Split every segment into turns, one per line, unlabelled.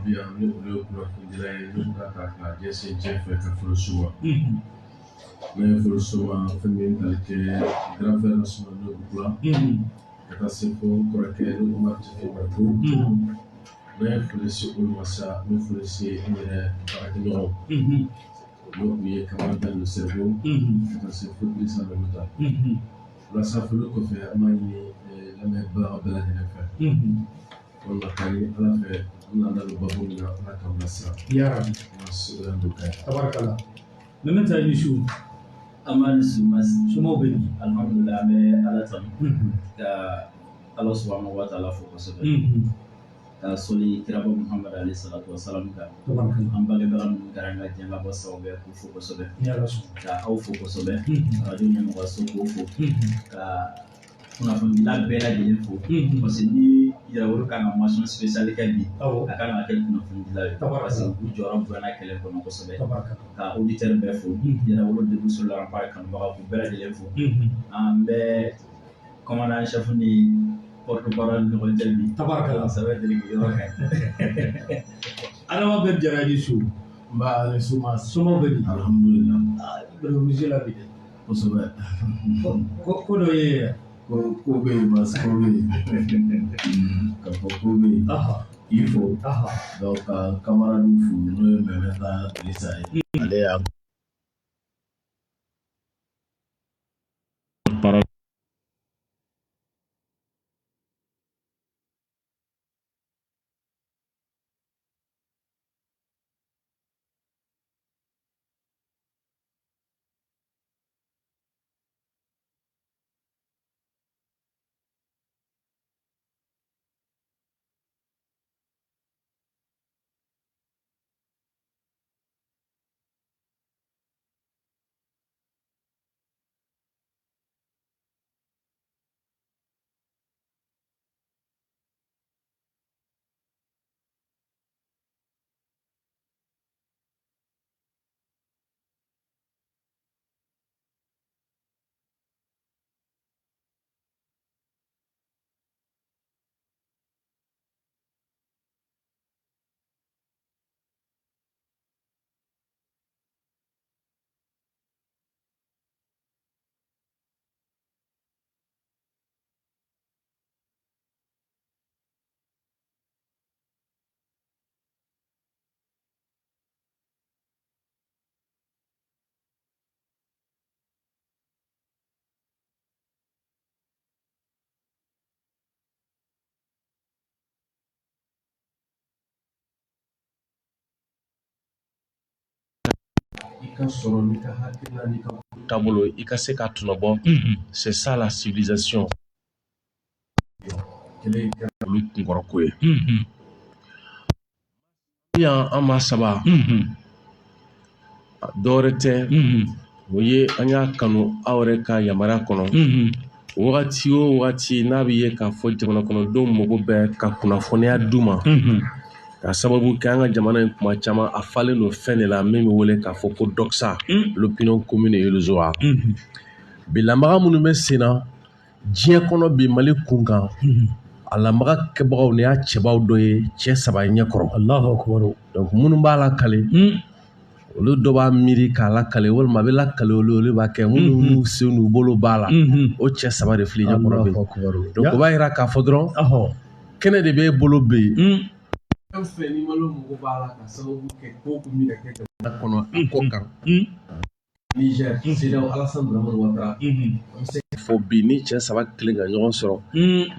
bien le Jesse Jeff Fulsuma. Mais Fulsuma famille qualité grand frère sur le plan. Kata sefo korake le match et partout. Mais Fulsi Ulmasa, mais Fulsi Barakino. Donc il est quand même dans le cerveau. Kata sefo plus à le temps. La safle ko fait amani la même barre de la fait. On a calé à la fait. On a le babou na la kamasa.
Ya Rabbi.
Masura Dukai.
Tabarakallah. Même ta mission.
Aman sumas.
Sumo be.
Alhamdulillah me alatan. Ka Allah subhanahu wa ta'ala fo ko sebe. Ka soli kiraba Muhammad alayhi salatu wassalam ka.
Tabarakallah.
Ambage baram garanga jenga bo sawbe ko fo ko sebe.
Ya Rasul.
Ka au fo ko sebe. Radio nyama ko so ko fo. Ka kuna fo la bela de fo. Parce que ni ya woro kan mention spéciale ka bi. Aka na kel kuna fo la. Parce que ku jora bana kele ko ko sebe. Ka auditeur be fo. Ya woro de sur la rampart kan ba ko bela de fo. Ambe commandant chef ni porte-parole de l'hôtel bi.
Tabarakallah.
Ça va être le
Adama be jaraji su.
Ba le sumas.
Sumo be.
Alhamdulillah.
Refuser la vie.
Ko sebe.
Ko do ye.
Ko be mas ko be. Ka ko be. Il faut. Donc camarade fou no me meta lisa. Allez à parole. C'est ça la civilisation. Bien amasaba. Dorete. Voyez anya kanu awreka yamara kono. Wati o wati nabiye ka fo jamana kono do mogo be ka kunafonia duma. Ka sababu kanga jamana kuma chama afale no fene la meme wole ka fo ko doxa l'opinion commune et le zoa. Bilamaga munu be sena diɲɛ kɔnɔ bi Mali kunkan a lamaga kɛbagaw ni y'a cɛbaw dɔ ye cɛ saba ɲɛ kɔrɔ. Allahu akbar. Donc minnu b'a la kale olu dɔ b'a miiri k'a la kale walima a bɛ la kale olu b'a kɛ minnu n'u sen n'u bolo b'a la o cɛ saba de fili ɲɛ kɔrɔ bɛ. Donc o b'a yira k'a fɔ dɔrɔn kɛnɛ de b'e bolo bɛ yen. Fɛn fɛn ni malo mɔgɔ b'a la ka sababu kɛ ko kun bɛ ka kɛ jamana kɔnɔ a ko kan. Niger, CEDEAO Alassane Dramane Ouattara. Fo bi ni cɛ saba kelen ka ɲɔgɔn sɔrɔ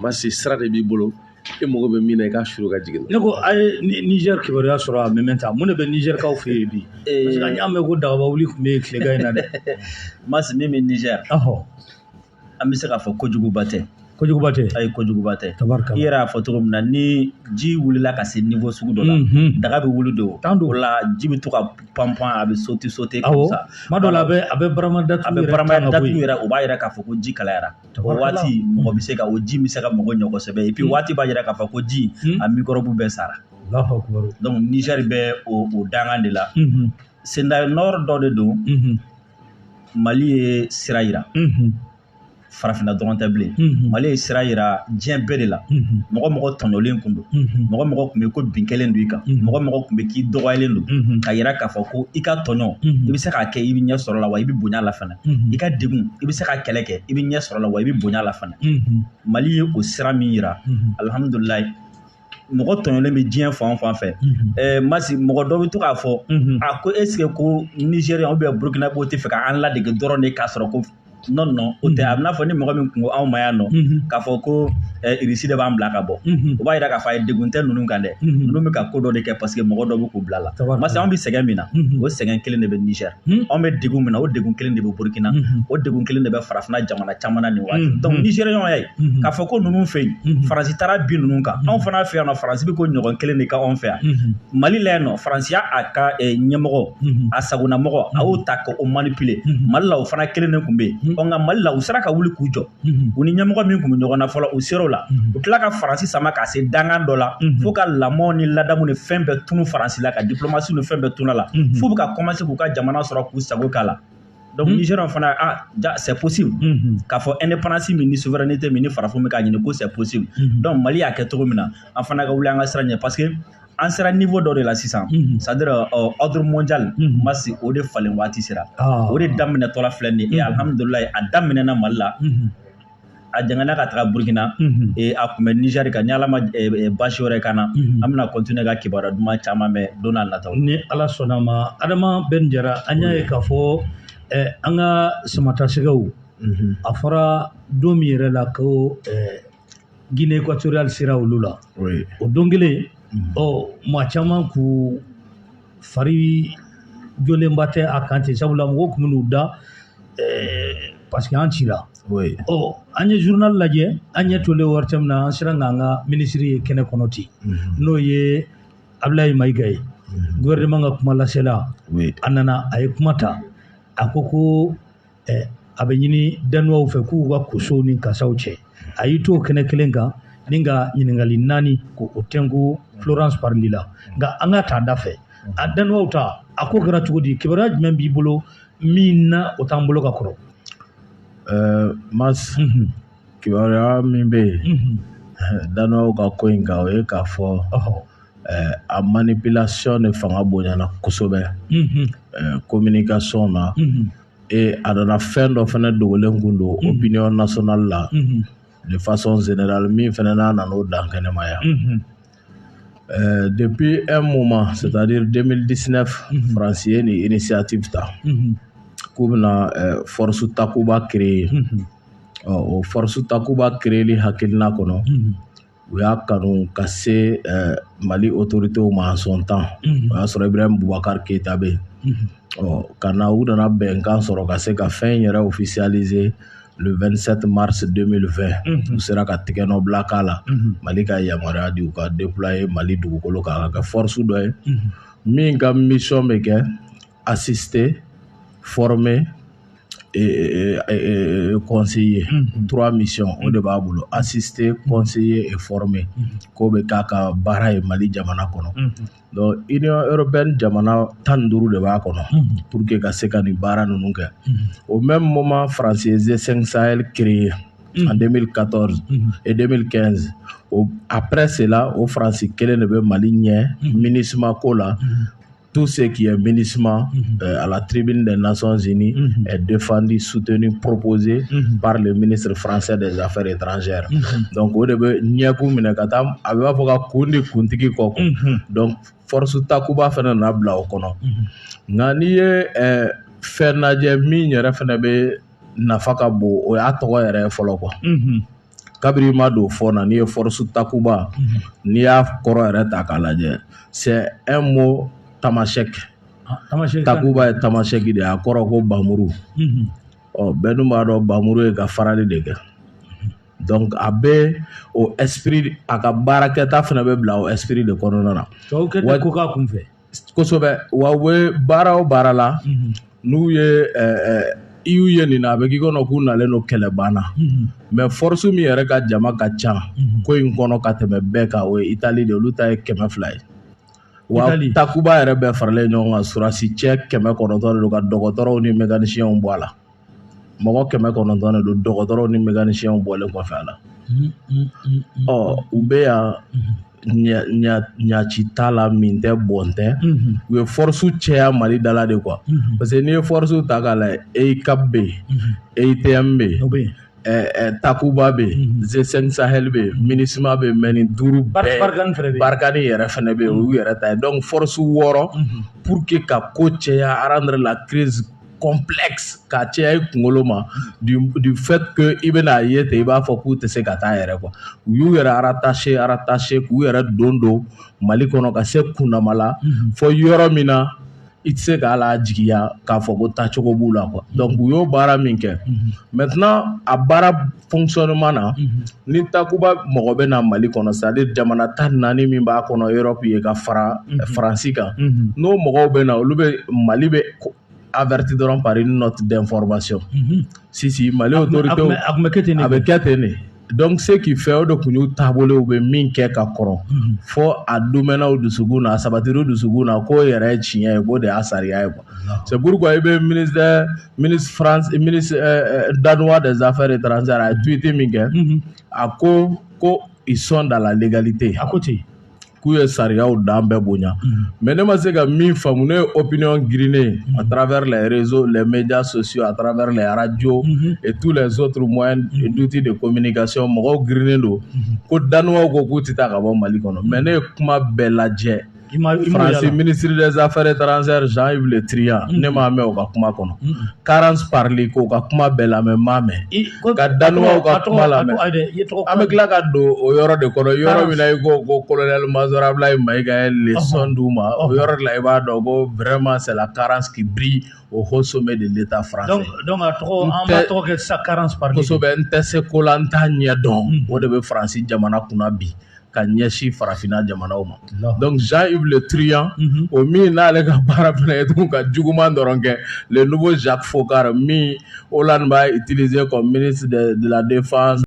masi sira de b'i bolo e mago bɛ min na i ka suru ka jigin.
Ne ko a ye Niger kibaruya sɔrɔ a mɛmɛ ta mun de bɛ Niger kaw fɛ yen bi parce que an y'a mɛn ko dagaba wuli tun bɛ tilegan in na dɛ.
Masi min bɛ Niger an bɛ se k'a fɔ kojuguba tɛ.
Kojuguba tɛ. Ayi
kojuguba tɛ. I yɛrɛ y'a fɔ cogo min na ni ji wulila ka se niveau sugu dɔ la daga bɛ wuli de o. O la ji bɛ to ka panpan a bɛ sauter comme ça.
Kuma dɔ la a bɛ barama datugu
yɛrɛ o b'a yira k'a fɔ ko ji kalayara. O waati mɔgɔ bɛ se ka o ji bɛ se ka mɔgɔ ɲɔ kosɛbɛ et puis waati b'a yira k'a fɔ ko ji a microbe bɛɛ sara. Donc Niger bɛ o dangan de la. Sendai nord dɔ de don Mali ye sira yira. farafinna dɔrɔn tɛ bilen Mali ye sira yira diɲɛ bɛɛ de la mɔgɔ tɔɲɔlen kun don mɔgɔ kun bɛ ko bin kelen don i kan mɔgɔ kun bɛ k'i dɔgɔyalen don ka yira k'a fɔ ko i ka tɔɲɔ i bɛ se k'a kɛ i bɛ ɲɛ sɔrɔ la wa i bɛ bonya la fana i ka degun i bɛ se ka kɛlɛ kɛ i bɛ ɲɛ sɔrɔ la wa i bɛ bonya la fana Mali ye o sira min yira alhamdulilayi mɔgɔ tɔɲɔlen bɛ diɲɛ fan o fan fɛ Masi mɔgɔ dɔ bɛ to k'a fɔ a ko est ce que ko Nigérien ou bien Burkinabé tɛ fɛ k'an ladege dɔrɔn de k'a sɔrɔ ko non o tɛ a bɛ n'a fɔ ni mɔgɔ min kun ko anw ma yan nɔ k'a fɔ ko Irisi de b'an bila ka bɔ o b'a yira k'a fɔ a ye degun tɛ ninnu kan dɛ ninnu bɛ ka ko dɔ de kɛ parce que mɔgɔ dɔ bɛ k'u bila la Masi anw bɛ sɛgɛn min na o sɛgɛn kelen de bɛ Niger anw bɛ degun min na o degun kelen de bɛ Burkina o degun kelen de bɛ farafinna jamana caman na nin waati donc Nigériens y'a ye k'a fɔ ko ninnu fɛ yen Faransi taara bin ninnu kan anw fana fɛ yan nɔ Faransi bɛ ko ɲɔgɔn kelen de ka anw fɛ yan Mali la yan nɔ Faransi y'a ka ɲɛmɔgɔ a sagonamɔgɔ a y'o ta k'o manipuler Mali la o fana kelen de tun bɛ yen nka Mali la u sera ka wuli k'u jɔ u ni ɲɛmɔgɔ min tun bɛ ɲɔgɔn na fɔlɔ u ser'o la u tila ka Faransi sama ka se dangan dɔ la fo ka lamɔ ni ladamu ni fɛn bɛɛ tunu Faransi la ka diplomasi ni fɛn bɛɛ tunu la fo bɛ ka commencer k'u ka jamana sɔrɔ k'u sago k'a la donc Nigériens fana c'est possible k'a fɔ indépendance min ni souveraineté min ni farafin bɛ k'a ɲini ko c'est possible donc Mali y'a kɛ cogo min na an fana ka wuli an ka sira ɲɛ parce que an sera niveau dɔ de la sisan c'est-à-dire ordre mondial Masi o de falen waati sera o de daminɛtɔ la filɛ nin ye alhamdulilayi a daminɛna Mali la a jangana ka taga Burkina a kun bɛ Niger kan ni Ala ma basi wɛrɛ kan na an bɛna continuer ka kibaruya duman caman mɛn don n'a nataw
ni Ala sɔnna ma Adama Ben Jara an y'a ye k'a fɔ an ka samatasɛgɛw a fɔra don min yɛrɛ la ko Guinée équatoriale sera olu la o don kelen maa caman k'u fari jɔlenba tɛ a kan ten sabula mɔgɔw kun bɛ n'u da parce que an cira an ye journal lajɛ an ɲɛ tolen wari caman na an sera k'an ka minisiri ye kɛnɛ kɔnɔ ten n'o ye Abdoulaye Mayiga ye gouvernement ka kuma lasela a nana a ye kuma ta a ko a bɛ ɲini danuwaw fɛ k'u ka kosow ni kasaw cɛ a y'i to kɛnɛ kelen kan ni ka ɲininkali 4 k'o tɛnku Florence Parly la nka an ka taa da fɛ a danuwaw ta a ko kɛra cogo di kibaruya jumɛn b'i bolo min na o t'an bolo ka kɔrɔ
Mas kibaruya min bɛ yen danuwaw ka ko in kan o ye k'a fɔ a manipulation de fanga bonyana kosɛbɛ communication na a nana fɛn dɔ fana dogolen kun don opinion nationale la de façon générale min fana n'a nana o dan kɛnɛmaya depuis un moment c'est-à-dire 2019 Faransi ye ni initiative ta k'u bɛna force takuba créer o force takuba créer hakilina kɔnɔ u y'a kanu ka se Mali autorités ma en son temps o y'a sɔrɔ Ibrahim Boubacar Keïta bɛ yen ka na u nana bɛnkan sɔrɔ ka se ka fɛn yɛrɛ officialiser le 27 mars 2020 u sera ka tigɛnɔ bila k'a la Mali ka yamaruya di u ka déployer Mali dugukolo kan ka kɛ force dɔ ye min ka mission bɛ kɛ assister former conseiller 3 missions o de b'a bolo assister conseiller et former k'o bɛ k'a ka baara ye Mali jamana kɔnɔ donc Union européenne jamana 15 de b'a kɔnɔ pour que ka se ka nin baara ninnu kɛ au même moment France ye G5 Sahel créé en 2014 et 2015 après cela o France kelen de bɛ Mali ɲɛ MINUSMA ko la. Tout ce qui est MINUSMA à la tribune des Nations Unies est défendu, soutenu, proposé par le ministre français des Affaires étrangères. Donc, au début, Nyaku Minekatam avait avocat Kundi Kuntiki Koko. Donc, force Takuba fait un abla au kono. Nani Fernaje Min Refenebe Nafaka Bo, ou Atoa et Foloko. Kabiri ma do fona ni force Takuba, ni a Koro et Takalaje. C'est un mot. Takuba ye tamaseki de a kɔrɔ ko bamuru bɛɛ dun b'a dɔn bamuru ye ka farali de kɛ donc a bɛ o esprit a ka baarakɛta fana bɛ bila o esprit de kɔnɔna na kosɛbɛ wa u bɛ baara o baara la n'u ye i y'u ye nin na a bɛ k'i kɔnɔ k'u nalen don kɛlɛ banna mais force min yɛrɛ ka jama ka ca ko in kɔnɔ ka tɛmɛ bɛɛ kan o ye Italie de olu ta ye 200 ye wa Takuba yɛrɛ bɛɛ faralen ɲɔgɔn kan surasi cɛ 900 de ka dɔgɔtɔrɔw ni mécaniciens bɔ a la mɔgɔ 900 de don dɔgɔtɔrɔw ni mécaniciens bɔlen kɔfɛ a la u bɛ yan ɲaci t'a la min tɛ bɔn tɛ u ye force cɛya Mali dala de quoi parce que n'i ye force ta k'a lajɛ EICAP bɛ yen EITM bɛ yen Takuba bɛ yen G5 Sahel bɛ yen MINUSMA bɛ yen mais nin 5 bɛɛ Barkhane yɛrɛ fɛnɛ bɛ yen o y'u yɛrɛ ta ye donc force 6 pour que ka ko cɛya rendre la crise complexe ka cɛya i kunkolo ma du fait que i bɛna ye ten i b'a fɔ k'u tɛ se ka taa yɛrɛ quoi u y'u yɛrɛ rattaché k'u yɛrɛ don Mali kɔnɔ ka se kunnama la fɔ yɔrɔ min na i tɛ se k'ala jigiya k'a fɔ ko taacogo b'u la quoi donc u y'o baara min kɛ maintenant a baara fonctionnement na ni Takuba mɔgɔ bɛ na Mali kɔnɔ c'est-à-dire jamana 14 min b'a kɔnɔ Europe ye ka fara Faransi kan n'o mɔgɔw bɛ na olu bɛ Mali bɛ averti dɔrɔn par une note d'information si Mali autorité a bɛ kɛ ten de donc ce qui fait o de kun y'u taabolo u bɛ min kɛ ka kɔrɔ fɔ a domɛna o dusukun na a sabatira o dusukun na k'o yɛrɛ ye tiɲɛ ye k'o de y'a sariya ye quoi c'est pourquoi i bɛ ministre danois des affaires étrangères a ye tweet min kɛ a ko ils sont dans la légalité a ko ten k'u ye sariyaw dan bɛɛ bonya mais ne ma se ka min faamu ne ye opinion girinnen à travers les réseaux les médias sociaux à travers les radios et tous les autres moyens d'outils de communication mɔgɔw girinnen don ko danois ko k'u tɛ taa ka bɔ Mali kɔnɔ mais ne ye kuma bɛɛ lajɛ France ministre des affaires étrangères Jean-Yves Le Drian ne m'a mɛn o ka kuma kɔnɔ Carence Parly ko ka kuma bɛɛ lamɛn m'a mɛn ka danois ka kuma lamɛn an bɛ tila ka don o yɔrɔ de kɔnɔ yɔrɔ min na i ko colonel Major Ablaye Maïga ye leçon d'u ma o yɔrɔ de la i b'a dɔn ko vraiment c'est la Carence qui brille au haut sommet de l'État français
donc a tɔgɔ an b'a tɔgɔ kɛ sisan Carence Parly
kosɛbɛ n tɛ se ko la n t'a ɲɛ dɔn o de bɛ Faransi jamana kunna bi ka ɲɛsin farafinna jamanaw ma donc Jean-Yves Le Drian o min n'ale ka baara fana ye tun ka juguman dɔrɔn kɛ le nouveau Jacques Foccart min Hollande b'a utilisé comme ministre de la défense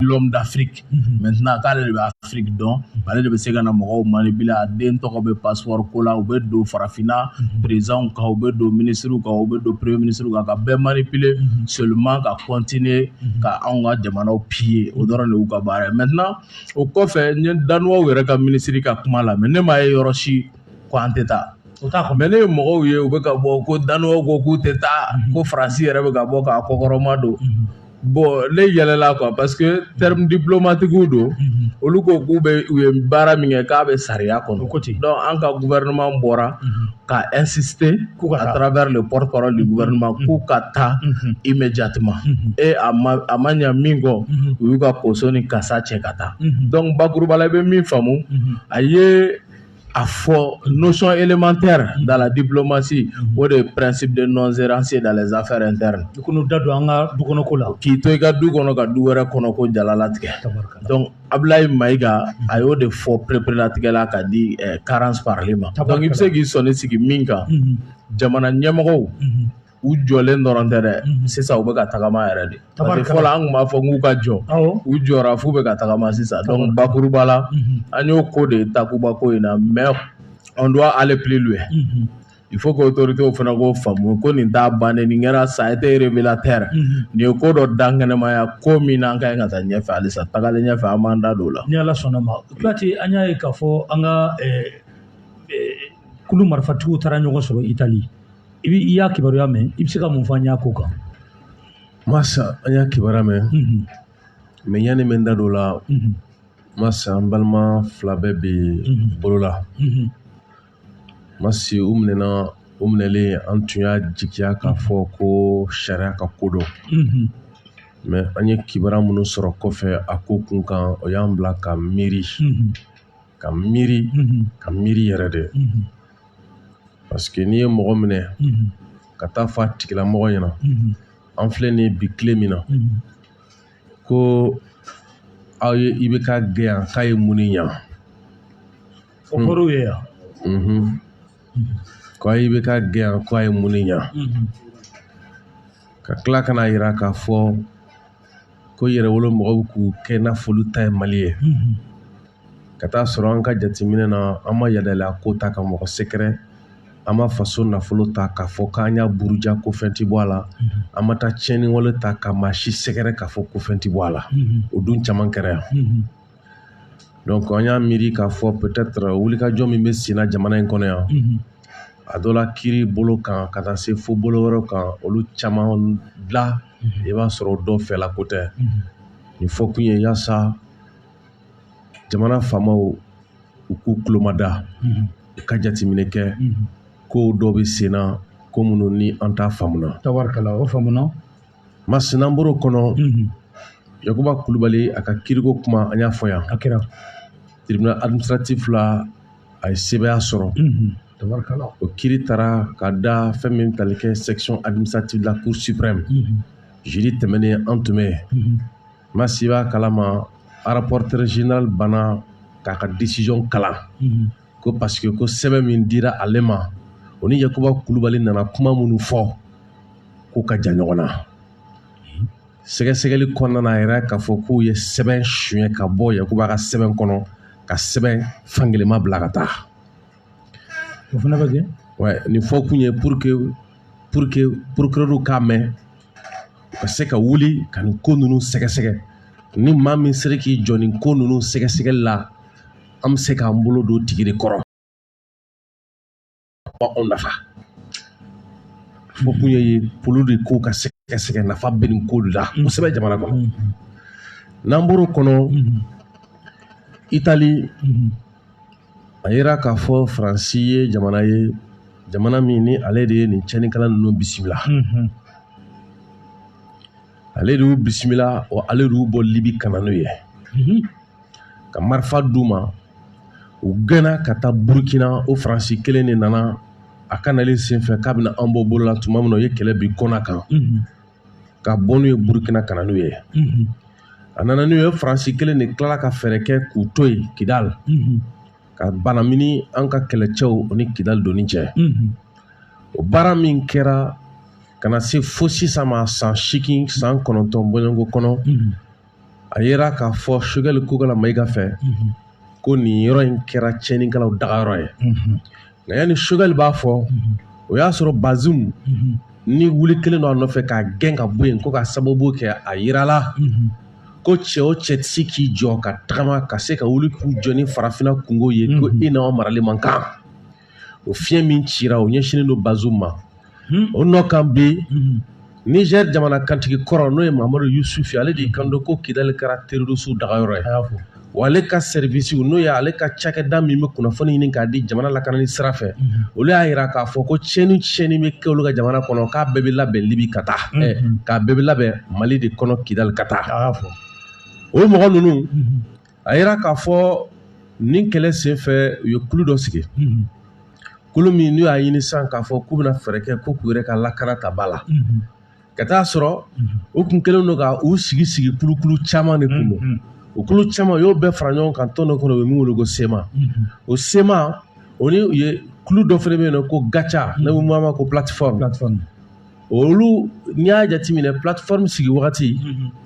l'homme d'Afrique maintenant k'ale de bɛ Afrique dɔn ale de bɛ se ka na mɔgɔw manipuler a den tɔgɔ bɛ passeport ko la u bɛ don farafinna président kan u bɛ don ministre kan u bɛ don premier ministre kan ka bɛɛ manipuler seulement ka continuer ka anw ka jamanaw piller o dɔrɔn de y'u ka baara ye maintenant o kɔfɛ n ye danois yɛrɛ ka ministre ka kuma la mais ne m'a ye yɔrɔ si ko an tɛ taa mais ne ye mɔgɔw ye u bɛ ka bɔ ko danois ko k'u tɛ taa ko Faransi yɛrɛ bɛ ka bɔ k'a kɔkɔrɔma don bon ne yɛlɛla quoi parce que terme diplomatique don olu ko k'u ye baara min kɛ k'a bɛ sariya kɔnɔ donc an ka gouvernement bɔra ka insister à travers le porte-parole du gouvernement k'u ka taa immédiatement et a ma ɲɛ min kɔ u y'u ka poso ni kasa cɛ ka taa donc bakuruba la i bɛ min faamu a ye a fɔ notion élémentaire dans la diplomatie o de principe de non-ingérence dans les affaires internes
k'u da don an ka du kɔnɔ ko la
k'i to i ka du kɔnɔ ka du wɛrɛ kɔnɔ ko jalalatigɛ donc Ablaye Maïga a y'o de fɔ pereperelatigɛ la ka di Carence Parly ma donc i bɛ se k'i sɔnni sigi min kan jamana ɲɛmɔgɔw u jɔlen dɔrɔn tɛ dɛ sisan u bɛ ka tagama yɛrɛ de parce que fɔlɔ an tun b'a fɔ k'u ka jɔ u jɔra f'u bɛ ka tagama sisan donc bakuruba la an y'o ko de Takuba ko in na mais on doit aller plus loin il faut que autorités fana k'o faamu ko nin t'a bannen nin kɛra ça a été révélateur nin ye ko dɔ dan kɛnɛmaya ko min na an ka ɲi ka taa ɲɛfɛ halisa tagalen ɲɛfɛ an b'an da don o la
ni Ala sɔnna ma Kuyate an y'a ye k'a fɔ an ka kulu marifatigiw taara ɲɔgɔn sɔrɔ Italie i y'a kibaruya mɛn i bɛ se ka mun fɔ an y'a ko kan
masa an y'a kibaruya mɛn mais yanni n bɛ n da don o la masa an balima fila bɛɛ bɛ bolo la masi u minɛlen an tun y'a jigiya k'a fɔ ko sariya ka ko dɔn mais an ye kibaruya minnu sɔrɔ kɔfɛ a ko kun kan o y'an bila ka miiri yɛrɛ de parce que n'i ye mɔgɔ minɛ ka taa fɔ a tigilamɔgɔ ɲɛna an filɛ nin bi tile min na ko aw ye i bɛ ka gɛn yan k'a ye mun ni ɲa
o fɔr'u ye yan
ko aw bɛ ka gɛn yan k'a ye mun ni ɲa ka tila ka n'a yira k'a fɔ ko yɛrɛwolo mɔgɔw k'u kɛ i n'a fɔ olu ta ye Mali ye ka taa sɔrɔ an ka jateminɛ na an ma yadala ko ta ka mɔgɔ sɛgɛrɛ an ma faso nafolo ta k'a fɔ k'an y'a buruja ko fɛn ti bɔ a la an ma taa tiɲɛni wale ta ka maa si sɛgɛrɛ k'a fɔ ko fɛn ti bɔ a la o dun caman kɛra yan donc an y'a miiri k'a fɔ peut-être wulikajɔ min bɛ senna jamana in kɔnɔ yan a dɔ la kiiri bolo kan ka taa se fo bolo wɛrɛw kan olu caman la i b'a sɔrɔ dɔ fɛla ko tɛ nin fɔ kun ye yaasa jamana faamaw u k'u tulomada u ka jateminɛ kɛ ko dɔ bɛ senna ko minnu ni an t'a faamuna
tabarikala o faamuna
masina bɔr'o kɔnɔ Yakuba Kulubali a ka kiiriko kuma an y'a fɔ yan
a kɛra
tribunal administratif la a ye sɛbɛya sɔrɔ
tabarikala
o kiiri taara ka da fɛn min tali kɛ section administrative de la cour suprême jeudi tɛmɛnen an tun bɛ yen Masi b'a kalama rapporteur général banna k'a ka décision kalan ko parce que ko sɛbɛn min dira ale ma o ni Yakuba Kulubali nana kuma minnu fɔ k'u ka jan ɲɔgɔn na sɛgɛsɛgɛli kɔnɔna na yɛrɛ k'a fɔ k'u ye sɛbɛn suɲɛ ka bɔ Yakuba ka sɛbɛn kɔnɔ ka sɛbɛn fangelema bila ka taa
o fana bɛ kɛ
ouais nin fɔ kun ye pour que procureur k'a mɛn u ka se ka wuli ka nin ko ninnu sɛgɛsɛgɛ ni maa min sera k'i jɔ nin ko ninnu sɛgɛsɛgɛli la an bɛ se k'an bolo don tigi de kɔrɔ anw nafa fɔ kun ye polu de ko ka sɛgɛsɛgɛ nafa bɛ nin ko de la kosɛbɛ jamana kɔnɔ n'an bɔr'o kɔnɔ Itali a yira k'a fɔ Faransi ye jamana min ni ale de ye nin cɛnnikɛla ninnu bisimila ale de y'u bisimila wa ale de y'u bɔ Libi ka na n'u ye ka marifa d'u ma u gɛnna ka taa Burukina o Faransi kelen de nana a ka nalen senfɛ k'a bɛna an bɔ bolo la tuma min na o ye kɛlɛ bin Kona kan ka bɔ n'u ye Burukina ka na n'u ye a nana n'u ye Faransi kelen de tilala ka fɛɛrɛ kɛ k'u to yen Kidal ka banamini an ka kɛlɛcɛw o ni Kidal donni cɛ o baara min kɛra ka na se fo sisan ma san 8 san 9 bɔɲɔgɔnko kɔnɔ a yera k'a fɔ Choguel Kokala Mayiga fɛ ko nin yɔrɔ in kɛra tiɲɛnikɛlaw dagayɔrɔ ye nka yanni Choguel b'a fɔ o y'a sɔrɔ Bazoum ni wuli kelen don a nɔfɛ k'a gɛn ka bɔ yen ko ka sababu kɛ a yirala ko cɛ o cɛ tɛ se k'i jɔ ka tagama ka se ka wuli k'u jɔ ni farafinna kungo ye ko i n'aw marali man kan o fiɲɛ min cira o ɲɛsinnen don Bazoum ma o nɔ kan bi Niger jamana kantigi kɔrɔ n'o ye Mamadu Yusufu ale de kan don ko Kidal kɛra terroriste dagayɔrɔ ye wa ale ka service n'o ye ale ka cakɛda min bɛ kunnafoni ɲini k'a di jamana lakanani sira fɛ olu y'a yira k'a fɔ ko tiɲɛni bɛ kɛ olu ka jamana kɔnɔ k'a bɛɛ bɛ labɛn Libi ka taa k'a bɛɛ bɛ labɛn Mali de kɔnɔ Kidal ka taa o mɔgɔ ninnu a yira k'a fɔ nin kɛlɛ senfɛ u ye kulu dɔ sigi kulu min n'u y'a ɲini sisan k'a fɔ k'u bɛna fɛɛrɛ kɛ ko k'u yɛrɛ ka lakana ta ba la ka taa sɔrɔ u kun kɛlen don ka u sigi kulukulu caman de kun don o kulu caman u y'o bɛɛ fara ɲɔgɔn kan tɔn dɔ kɔnɔ u bɛ min wele ko SEMA o SEMA o ni u ye kulu dɔ fana bɛ yen nɔ ko Gacha ne bɛ mun a ma ko plateforme olu n'i y'a jateminɛ plateforme sigi wagati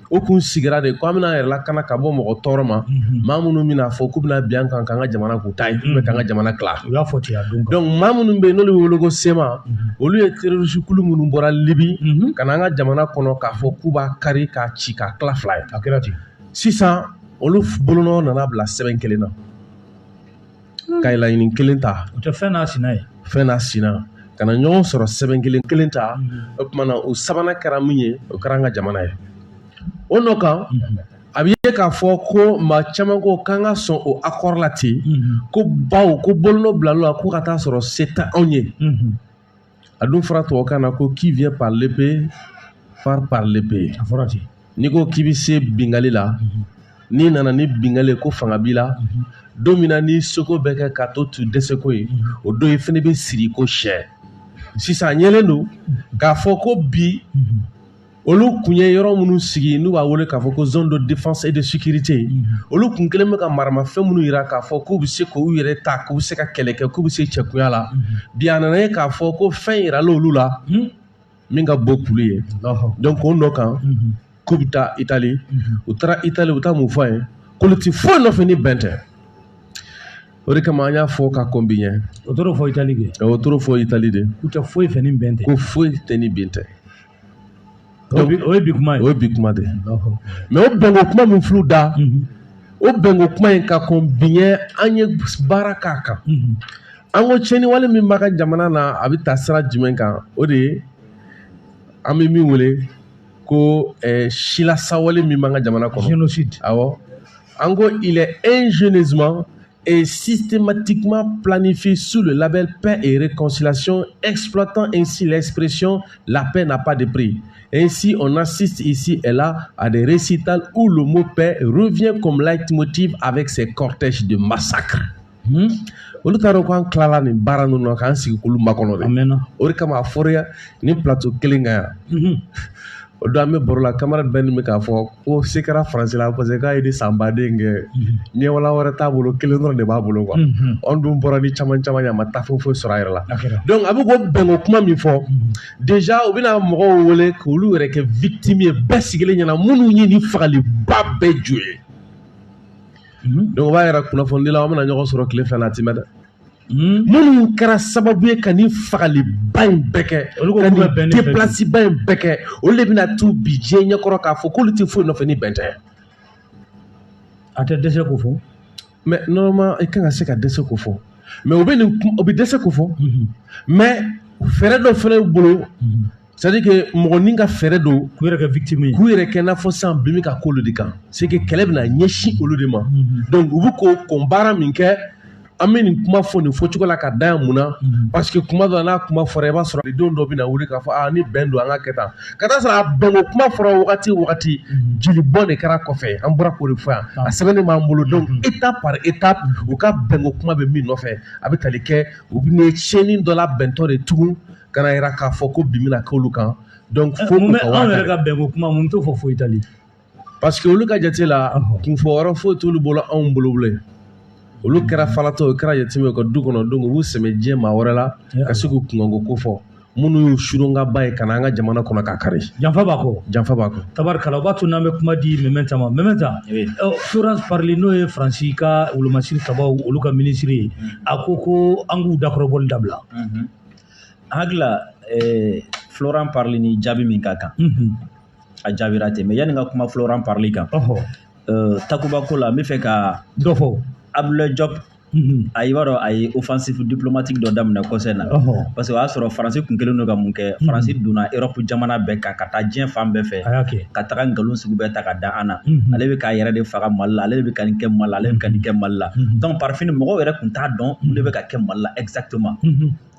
o kun sigira de ko an bɛna yɛrɛ lakana ka bɔ mɔgɔ tɔɔrɔ ma maa minnu bɛna fɔ k'u bɛna bin an kan k'an ka jamana k'u ta ye k'an ka jamana tila
u y'a fɔ ten a don
donc maa minnu bɛ yen n'olu bɛ wele ko SEMA olu ye terroriste kulu minnu bɔra Libi ka na an ka jamana kɔnɔ k'a fɔ k'u b'a kari k'a ci k'a tila fila ye
a kɛra ten
sisan olu bolonɔ nana bila sɛbɛn kelen na ka laɲini kelen ta
o tɛ fɛn n'a sina ye
fɛn n'a sina ka na ɲɔgɔn sɔrɔ sɛbɛn kelen ta o tuma na o sabanan kɛra min ye o kɛra an ka jamana ye o nɔ kan a bɛ ye k'a fɔ ko maa caman ko k'an ka sɔn o accord la ten ko baw ko bolonɔ bila la ko ka taa sɔrɔ se tɛ anw ye a dun fɔra tubabukan na ko qui vient par l'épée part par l'épée
a fɔra ten
n'i ko k'i bɛ se bingali la n'i nana ni bingali ko fanga b'i la don min na ni seko bɛ kɛ k'a to tu dɛsɛko ye o don i fana bɛ siri ko sɛ sisan ɲɛlen don k'a fɔ ko bi olu kun ye yɔrɔ minnu sigi n'u b'a wele k'a fɔ ko zone de défense et de sécurité olu kun kelen bɛ ka maramafɛn minnu yira k'a fɔ k'u bɛ se k'u yɛrɛ ta k'u bɛ se ka kɛlɛ kɛ k'u bɛ se cɛkunya la bi a nana ye k'a fɔ ko fɛn yirala olu la min ka bɔ kulu ye donc o nɔ kan k'u bɛ taa Itali u taara Itali u taa mun fɔ a ye kolo ti foyi nɔfɛ ni bɛn tɛ o de kama an y'a fɔ ka kɔn bi ɲɛ
o tɔrɔ fɔ Italie kɛ
o toro fɔ Itali de
u tɛ foyi fɛ ni bɛn tɛ
ko foyi tɛ ni bin tɛ
o ye bi kuma ye
o ye bi kuma de mais o bɛnko kuma min filɛ da o bɛnko kuma in ka kɔn bi ɲɛ an ye baara k'a kan an ko tiɲɛniwale min b'a ka jamana na a bɛ taa sira jumɛn kan o de ye an bɛ min wele ko silasawale min b'an ka jamana kɔnɔ
génocide
awɔ en gros il est ingénieusement et systématiquement planifié sous le label paix et réconciliation, exploitant ainsi l'expression la paix n'a pas de prix. Ainsi, on assiste ici et là à des récitals où le mot paix revient comme leitmotiv avec ses cortèges de massacres. Olu t'a dɔn k'an tilala nin baara ninnu na k'an sigi k'olu makɔnɔ de o de kama a fɔra ni plateau kelen kan yan o don an bɛ baro la camarade bɛɛ nin bɛ k'a fɔ ko se kɛra faransi la parce que k'a ye ni san baden kɛ ɲɛwala wɛrɛ t'a bolo kelen dɔrɔn de b'a bolo quoi anw dun bɔra ni caman caman ye a ma taa foyi sɔrɔ a yɛrɛ la donc a bɛ k'o bɛnko kuma min fɔ déjà u bɛna mɔgɔw wele k'olu yɛrɛ kɛ victime ye bɛɛ sigilen ɲɛna minnu ye ni fagaliba bɛɛ jo ye donc o b'a yɛrɛ kunnafoni la an bɛna ɲɔgɔn sɔrɔ tile fila la a ti mɛn dɛ minnu kɛra sababu ye ka nin fagaliba in bɛɛ kɛ ka nin déplaceba in bɛɛ kɛ olu de bɛna t'u bi diɲɛ ɲɛkɔrɔ k'a fɔ k'olu tɛ foyi nɔfɛ ni bɛn tɛ
a tɛ dɛsɛ k'o fɔ
mais normalement i kan ka se ka dɛsɛ k'o fɔ mais o bɛ dɛsɛ k'o fɔ mais fɛɛrɛ dɔ fana y'u bolo c'est à dire que mɔgɔ ni ka fɛɛrɛ don
k'u yɛrɛ kɛ victime ye
k'u yɛrɛ kɛ i n'a fɔ sisan bi min ka k'olu de kan c'est que kɛlɛ bɛna ɲɛsin olu de ma donc u bɛ k'o baara min kɛ an bɛ nin kuma fɔ nin fɔcogo la ka da yan mun na parce que kuma dɔ la n'a kuma fɔra i b'a sɔrɔ denw dɔ bɛ na wuli k'a fɔ ni bɛn don an ka kɛ tan ka taa sɔrɔ a bɛnko kuma fɔra wagati o wagati jeli bɔn de kɛra kɔfɛ an bɔra k'o de fɔ yan a sɛbɛnnen b'an bolo donc étape par étape u ka bɛnko kuma bɛ min nɔfɛ a bɛ tali kɛ u bɛ ne tiɲɛni dɔ la bɛntɔ de tugun ka na yira k'a fɔ ko bi bɛna k'olu kan donc fo
mun bɛ anw yɛrɛ ka bɛnko kuma mun t'o fɔ foyi tali
parce que olu ka jate la kunfɔ wɛrɛ foyi t'olu bolo anw bolo bilen olu kɛra falatɔ o kɛra yatimɛ ka du kɔnɔ donc u b'u sɛmɛ diɲɛ maa wɛrɛ la ka se k'u kunkanko ko fɔ minnu y'u suronba ye ka na an ka jamana kɔnɔ k'a kari
janfa b'a kɔ tabarikala o b'a to n'an bɛ kuma di Mementa ma Mementa Florence Parly n'o ye Faransi ka wolomasiri sabaw olu ka minisiri ye a ko an k'u dakɔrɔbɔli dabila
n hakili la Florence Parly ni jaabi min ka kan a jaabira ten mais yanni n ka kuma Florence Parly kan takuba ko la n bɛ fɛ ka
dɔ fɔ
Abdoulaye Diop a b'a dɔn a ye offensive diplomatique dɔ daminɛ kɔsɛ in na parce que o y'a sɔrɔ Faransi kun kɛlen don ka mun kɛ Faransi donna Europe jamana bɛɛ kan ka taa diɲɛ fan bɛɛ fɛ ka taga nkalon sugu bɛɛ ta ka da an na ale bɛ k'a yɛrɛ de faga Mali la ale de bɛ ka nin kɛ Mali la ale bɛ ka nin kɛ Mali la donc par fini mɔgɔw yɛrɛ kun t'a dɔn mun de bɛ ka kɛ Mali la exactement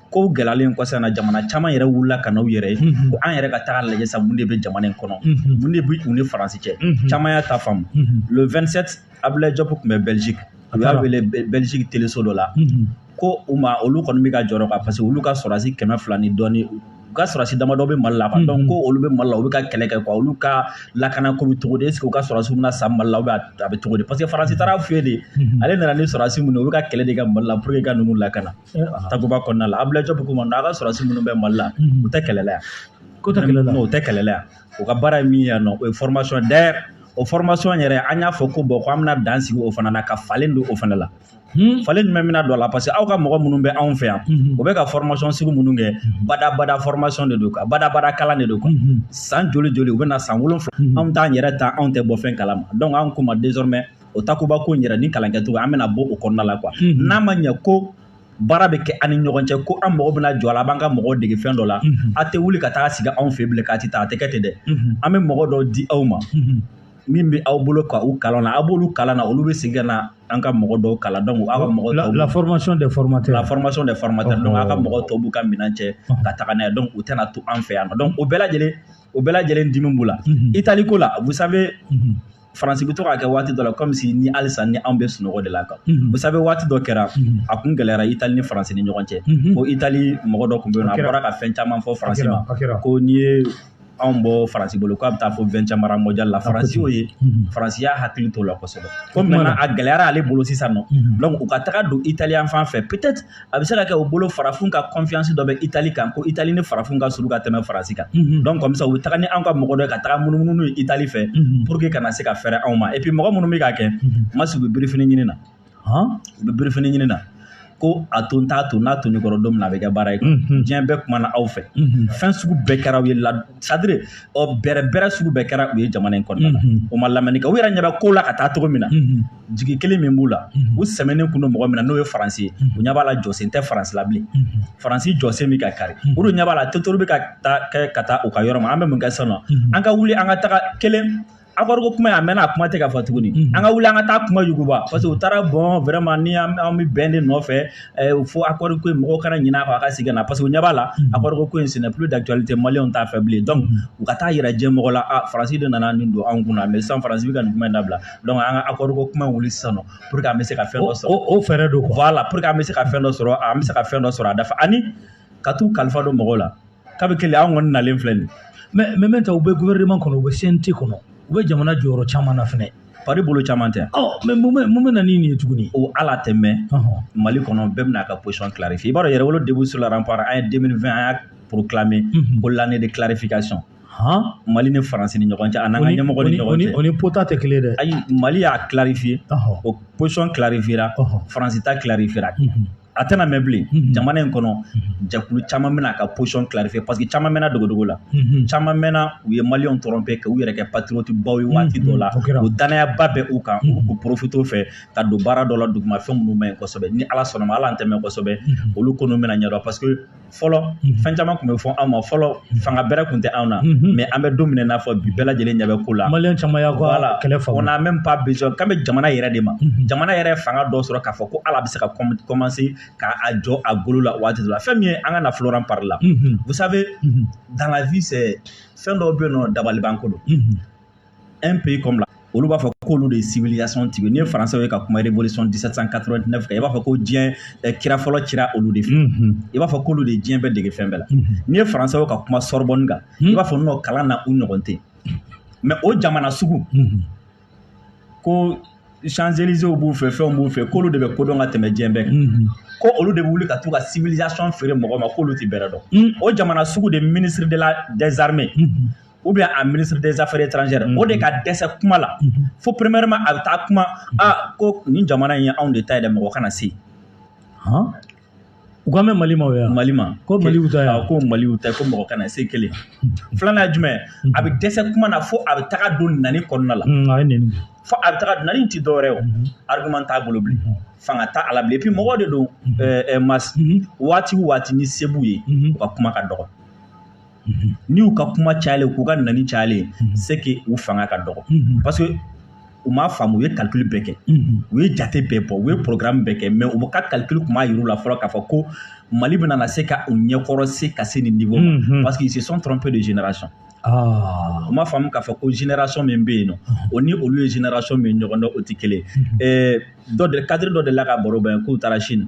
ko gɛlɛyalen kɔsɛ in na jamana caman yɛrɛ wulila ka n'u yɛrɛ ye ko an yɛrɛ ka taga lajɛ sa mun de bɛ jamana in kɔnɔ mun de bɛ u ni Faransi cɛ caman y'a ta faamu le 27 Abdoulaye Diop tun bɛ Belgique u y'a wele Belgique téléso dɔ la ko olu kɔni bɛ ka jɔrɔ kan parce que olu ka sɔrɔdasi 200 ni dɔɔni u ka sɔrɔdasi damadɔ bɛ Mali la donc ko olu bɛ Mali la u bɛ ka kɛlɛ kɛ quoi olu ka lakana ko bɛ cogo di est ce que u ka sɔrɔdasiw bɛna sa Mali la ou bien a bɛ cogo di parce que Faransi taara f'u ye de ale nana ni sɔrɔdasi minnu u bɛ ka kɛlɛ de kɛ Mali la pour que ka ninnu lakana takuba kɔnɔna la Abdoulaye Diop ko ma a ka sɔrɔdasi minnu bɛ Mali la u tɛ kɛlɛ la yan
ko tɛ kɛlɛ la
non u tɛ kɛlɛ la yan u ka baara ye min ye yan nɔ o ye formation d'ailleurs o formation yɛrɛ an y'a fɔ ko bon ko an bɛna dan sigi o fana na ka falen don o fana la falen jumɛn bɛna don a la parce que aw ka mɔgɔ minnu bɛ anw fɛ yan o bɛ ka formation sugu minnu kɛ badabada formation de don quoi badabada kalan de don quoi san joli joli u bɛna san 7 anw t'an yɛrɛ ta anw tɛ bɔ fɛn kalama donc anw ko ma désormais o takuba ko in yɛrɛ ni kalan kɛcogo an bɛna bɔ o kɔnɔna la quoi n'a ma ɲɛ ko baara bɛ kɛ an ni ɲɔgɔn cɛ ko an mɔgɔ bɛna jɔ a la b'an ka mɔgɔw dege fɛn dɔ la a tɛ wuli ka taa sigi anw fɛ bilen k'a ti taa a tɛ kɛ ten dɛ an bɛ mɔgɔ dɔw di aw ma min bɛ aw bolo ka u kalan na aw b'olu kalan na olu bɛ segin na an ka mɔgɔ dɔw kalan donc aw ka mɔgɔ tɔw
la formation des formateurs
donc aw ka mɔgɔ tɔw b'u ka minɛn cɛ ka taga n'a ye donc u tɛna to an fɛ yan donc o bɛɛ lajɛlen dimi b'u la Italie ko la vous savez Faransi bɛ to k'a kɛ waati dɔ la comme si ni halisa ni anw bɛ sunɔgɔ de la kan vous savez waati dɔ kɛra a kun gɛlɛyara Italie ni Faransi ni ɲɔgɔn cɛ ko Italie mɔgɔ dɔ tun bɛ yen nɔ a bɔra ka fɛn caman fɔ Faransi ma ko n'i ye anw bɔ Faransi bolo k'a bɛ taa fɔ 20e mara mondial la Faransi y'o ye Faransi y'a hakili to o la kosɛbɛ ko maintenant a gɛlɛyara ale bolo sisan nɔ donc u ka taga don Italien fan fɛ peut-être a bɛ se ka kɛ o bolo farafin ka confiance dɔ bɛ Italie kan ko Italie ni farafin ka surun ka tɛmɛ Faransi kan donc comme ça u bɛ taga ni anw ka mɔgɔ dɔ ye ka taga munumunu ye Italie fɛ pour que kana se ka fɛrɛ anw ma et puis mɔgɔ minnu bɛ k'a kɛ ma sigi birifini ɲini na u bɛ briefing ɲini na ko a to n t'a to n'a to ne kɔrɔ don min na a bɛ kɛ baara ye diɲɛ bɛɛ kumana aw fɛ fɛn sugu bɛɛ kɛra u ye c'est-à-dire bɛrɛ sugu bɛɛ kɛra u ye jamana in kɔnɔna na o ma lamɛnni kɛ u yɛrɛ ɲɛ bɛ ko la ka taa cogo min na jigi kelen min b'u la u sɛmɛnen kun don mɔgɔ min na n'o ye Faransi ye u ɲɛ b'a la jɔsen tɛ Faransi la bilen Faransi jɔsen bɛ ka kari o de ɲɛ b'a la Totori bɛ ka taa u ka yɔrɔ ma an bɛ mun kɛ sisan nɔ an ka wuli an ka taga kelen accord ko kuma a mɛnna a kuma tɛ ka fɔ tuguni an ka wuli an ka taa kuma yuguba parce que u taara bon vraiment ni an bɛ bɛn de nɔfɛ fo accord ko mɔgɔw kana ɲinɛ a kɔ a ka segin na parce que u ɲɛ b'a la accord ko in ce n'est plus d'actualité maliyɛnw t'a fɛ bilen donc u ka taa yira diɲɛmɔgɔ la Faransi de nana nin don anw kunna mais sisan Faransi bɛ ka nin kuma in dabila donc an ka accord ko kuma wuli sisan nɔ pour que an bɛ se ka fɛn dɔ sɔrɔ
o fɛɛrɛ don
voilà pour que an bɛ se ka fɛn dɔ sɔrɔ an bɛ se ka fɛn dɔ sɔrɔ a dafa ani ka t'u kalifa don mɔgɔw la k'a bɛ kelen anw kɔni nalen filɛ nin
mais maintenant u bɛ gouvernement kɔnɔ u bɛ CNT kɔnɔ u bɛ jamana jɔyɔrɔ caman na fɛnɛ
pari bolo caman tɛ
mais mun bɛ na ni nin ye tuguni
o ala tɛ mɛn Mali kɔnɔ bɛɛ bɛna a ka position clarifier i b'a dɔn yɛrɛwolo début sur le rempart an ye 2020 an y'a proclamer ko l'année de clarification Mali ni Faransi ni ɲɔgɔn cɛ a n'an ka ɲɛmɔgɔ ni ɲɔgɔn cɛ
o ni pota tɛ kelen dɛ
ayi Mali y'a clarifier o position clarifiera Faransi ta clarifiera a tɛna mɛn bilen jamana in kɔnɔ jɛkulu caman bɛna a ka position clarifier parce que caman mɛnna dogodogo la caman mɛnna u ye maliyɛnw tromper ka u yɛrɛ kɛ patriote baw ye waati dɔ la o danayaba bɛ u kan u k'u profiter fɛ ka don baara dɔ la dugumafɛn minnu man ɲi kosɛbɛ ni ala sɔnna ma ala an tɛ mɛn kosɛbɛ olu ko n'u bɛna ɲɛdɔn parce que fɔlɔ fɛn caman tun bɛ fɔ anw ma fɔlɔ fanga bɛrɛ tun tɛ anw na mais an bɛ don min n'a fɔ bi bɛɛ lajɛlen ɲɛ bɛ ko la
maliyɛn caman y'a ka kɛlɛ faamu
on n'a même pas besoin k'an bɛ jamana yɛrɛ de ma jamana yɛrɛ fanga dɔ sɔrɔ k'a fɔ ko ala bɛ se ka commencer k'a jɔ a golo la waati dɔ la fɛn min ye an ka na Florent parle la vous savez dans la vie c'est fɛn dɔw bɛ yen nɔ dabalibanko don un pays comme la olu b'a fɔ k'olu de ye civilisation tigi n'i ye Français ye ka kuma révolution 1789 kan i b'a fɔ ko diɲɛ kira fɔlɔ cira olu de fɛ i b'a fɔ k'olu de ye diɲɛ bɛɛ dege fɛn bɛɛ la n'i ye Français ye ka kuma Sorbonne kan i b'a fɔ n'o kalan na u ɲɔgɔn tɛ mais o jamana sugu ko Champs-Élysées b'u fɛ fɛnw b'u fɛ k'olu de bɛ kodɔn ka tɛmɛ diɲɛ bɛɛ kan ko olu de bɛ wuli ka t'u ka civilisation feere mɔgɔ ma k'olu tɛ bɛrɛ dɔn o jamana sugu de ministre des armées ou bien un ministre des affaires étrangères o de ka dɛsɛ kuma la fo premièrement a bɛ taa kuma ko nin jamana in ye anw de ta ye dɛ mɔgɔ kana se
u ka mɛn Mali ma o ya
Mali ma
ko Mali y'u ta ye
ko Mali y'u ta ye ko mɔgɔ kana se kelen filanan ye jumɛn a bɛ dɛsɛ kuma na fo a bɛ taga don nani kɔnɔna la fo a bɛ taga nani ti dɔwɛrɛ o argument t'a bolo bilen fanga t'a ala bilen et puis mɔgɔw de don waati o waati ni se b'u ye u ka kuma ka dɔgɔ ni u ka kuma cayalen k'u ka nani cayalen c'est que u fanga ka dɔgɔ parce que u m'a faamu u ye calcul bɛɛ kɛ u ye jate bɛɛ bɔ u ye programme bɛɛ kɛ mais u ka calcul kun b'a yir'u la fɔlɔ k'a fɔ ko Mali bɛna na se ka u ɲɛkɔrɔ se ka se nin niveau ma parce qu'ils se sont trompés de génération u m'a faamu k'a fɔ ko génération min bɛ yen nɔ o ni olu ye génération min ɲɔgɔn dɔn o tɛ kelen cadre dɔ de la ka baro bɛn k'u taara Chine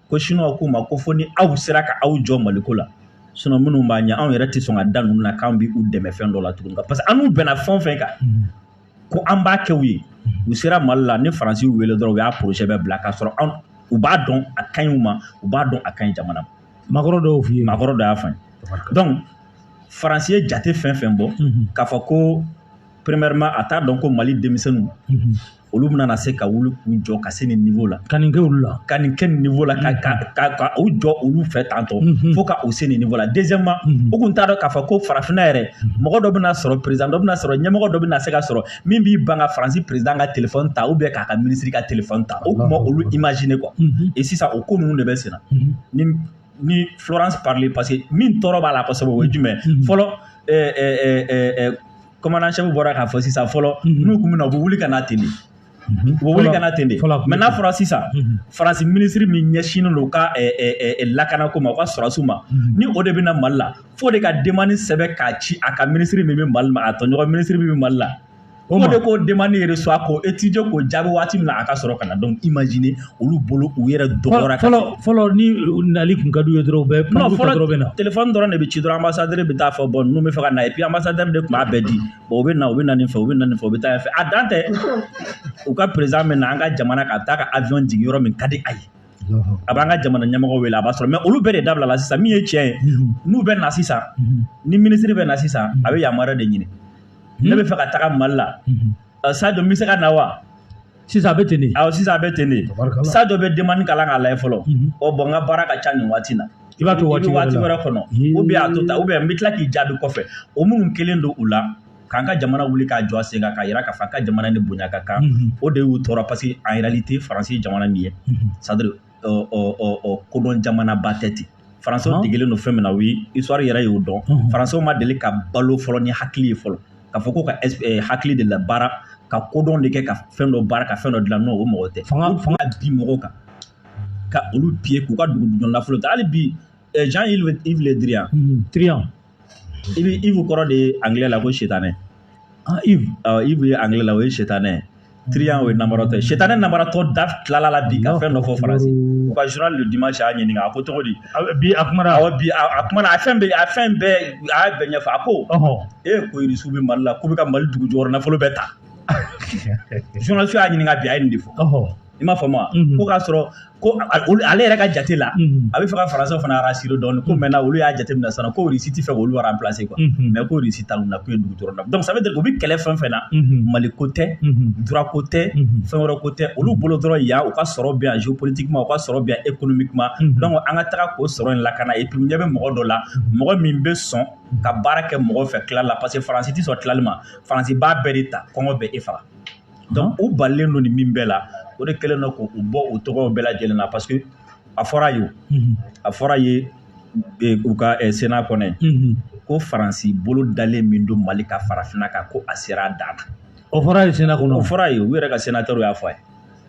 ko Chinois k'u ma ko fo ni aw sera ka aw jɔ Maliko la sinon minnu b'a ɲɛ anw yɛrɛ tɛ sɔn ka da ninnu na k'an bɛ u dɛmɛ fɛn dɔ la tuguni parce que an n'u bɛnna fɛn o fɛn kan ko an b'a kɛ u ye u sera Mali la ni Faransi y'u wele dɔrɔn u y'a projet bɛɛ bila k'a sɔrɔ u b'a dɔn a ka ɲi u ma u b'a dɔn a ka ɲi jamana ma
makɔrɔ dɔw f'i ye
makɔrɔ dɔ y'a fɔ donc Faransi ye jate fɛn fɛn bɔ k'a fɔ ko premièrement a t'a dɔn ko Mali denmisɛnninw olu bɛna na se ka wuli k'u jɔ ka se nin niveau la
ka nin kɛ olu la
ka nin kɛ nin niveau la ka u jɔ olu fɛ tantɔ fo ka u se nin niveau la deuxièmement u kun t'a dɔn k'a fɔ ko farafinna yɛrɛ mɔgɔ dɔ bɛna sɔrɔ président dɔ bɛna sɔrɔ ɲɛmɔgɔ dɔ bɛna se ka sɔrɔ min b'i ban ka Faransi président ka téléphone ta ou bien k'a ka ministre ka téléphone ta o kuma olu imaginer quoi et sisan o ko ninnu de bɛ sen na ni Florence parler parce que min tɔɔrɔ b'a la kosɛbɛ o ye jumɛn fɔlɔ commandant chef bɔra k'a fɔ sisan fɔlɔ n'u kun bɛna u bɛ wuli ka n'a ten de u bɛ wuli ka n'a ten de mais n'a fɔra sisan Faransi ministre min ɲɛsinnen don ka lakanako ma u ka sɔrɔsiw ma ni o de bɛna Mali la fo de ka demande sɛbɛn k'a ci a ka ministre min bɛ Mali ma a tɔɲɔgɔn ministre min bɛ Mali la o de ko demande reçoit ko étudier k'o jaabi waati min na a ka sɔrɔ ka na donc imaginer olu bolo u yɛrɛ dɔgɔra
fɔlɔ ni nali kun ka d'u ye dɔrɔn u bɛ dɔrɔn bɛ na
téléphone dɔrɔn de bɛ ci dɔrɔn ambassadeur bɛ taa fɔ bon ninnu bɛ fɛ ka na et puis ambassadeur de tun b'a bɛɛ di bon u bɛ na u bɛ na nin fɛ u bɛ na nin fɛ u bɛ taa nin fɛ a dan tɛ u ka président min na an ka jamana ka taa ka avion jigin yɔrɔ min ka di a ye a b'an ka jamana ɲɛmɔgɔ wele a b'a sɔrɔ mais olu bɛɛ de dabila la sisan min ye tiɲɛ ye n'u bɛ na sisan ni ministre bɛ na sisan a bɛ yamaruya de ɲini ne bɛ fɛ ka taga Mali la Sadio n bɛ se ka na wa
sisan a bɛ ten de.
awɔ sisan a bɛ ten de
Tabarikala.
sa dɔ bɛ demande kalan k'a lajɛ fɔlɔ ɔ bɔn n ka baara ka ca nin waati na
I b'a to waati
wɛrɛ kɔnɔ ou bien a to ta ou bien n bɛ tila k'i jaabi kɔfɛ o minnu kelen don u la k'an ka jamana wuli k'a jɔ a sen kan k'a yira k'a fɔ an ka jamana ni bonya ka kan o de y'u tɔɔrɔ parce que en réalité faransi ye jamana min ye c'est à dire kodɔn jamanaba tɛ ten faransɛw degelen don fɛn min na o ye histoire yɛrɛ y'o dɔn faransɛw ma deli ka balo fɔlɔ ni hakili ye fɔlɔ k'a fɔ ko ka hakili de la baara ka kodɔn de kɛ ka fɛn dɔ baara ka fɛn dɔ dilan n'o o mɔgɔ tɛ fanga bi mɔgɔw kan ka olu piye k'u ka dugudɔn nafolo ta hali bi Jean-Yves Le Drian Yves kɔrɔ de ye anglais la ko setanɛ Yves ye anglais la o ye setanɛ Drian o ye namarɔtɔ ye setanɛ namarɔtɔ da tilala la bi ka fɛn dɔ fɔ faransi u ka journal le dimanche y'a ɲininka a ko cogo di
bi a kumana
a kumana a fɛn bɛɛ a y'a bɛɛ ɲɛfɔ a ko ko irisiw bɛ Mali la k'u bɛ ka Mali dugu jukɔrɔ nafolo bɛɛ ta journaliste y'a ɲininka bi a ye nin de fɔ i m'a faamu wa ko k'a sɔrɔ ko ale yɛrɛ ka jate la a bɛ fɛ ka faransɛw fana rassurer dɔɔni ko maintenant olu y'a jate minɛ sisan ko Russie tɛ fɛ k'olu remplacer quoi mais ko Russie t'anw na k'u ye dugu jukɔrɔ donc ça veut dire u bɛ kɛlɛ fɛn fɛn na Mali ko tɛ droit ko tɛ fɛn wɛrɛ ko tɛ olu bolo dɔrɔn yan u ka sɔrɔ bɛ yan géopolitiquement u ka sɔrɔ bɛ yan économiquement donc an ka taga k'o sɔrɔ in lakana et puis ɲɛ bɛ mɔgɔ dɔ la mɔgɔ min bɛ sɔn ka baara kɛ mɔgɔ fɛ tilali la parce que faransi tɛ sɔn tilali ma faransi b'a bɛɛ de ta kɔngɔ bɛ e faga donc u balilen don nin min bɛɛ la o de kɛlen don k'u bɔ o tɔgɔw bɛɛ lajɛlen na parce que a fɔra ye u ka Sénat kɔnɔ ko faransi bolo dalen min don Mali ka farafinna kan ko a sera a dan na
o fɔra ye Sénat kɔnɔ o
fɔra ye u yɛrɛ ka sénateur y'a fɔ a ye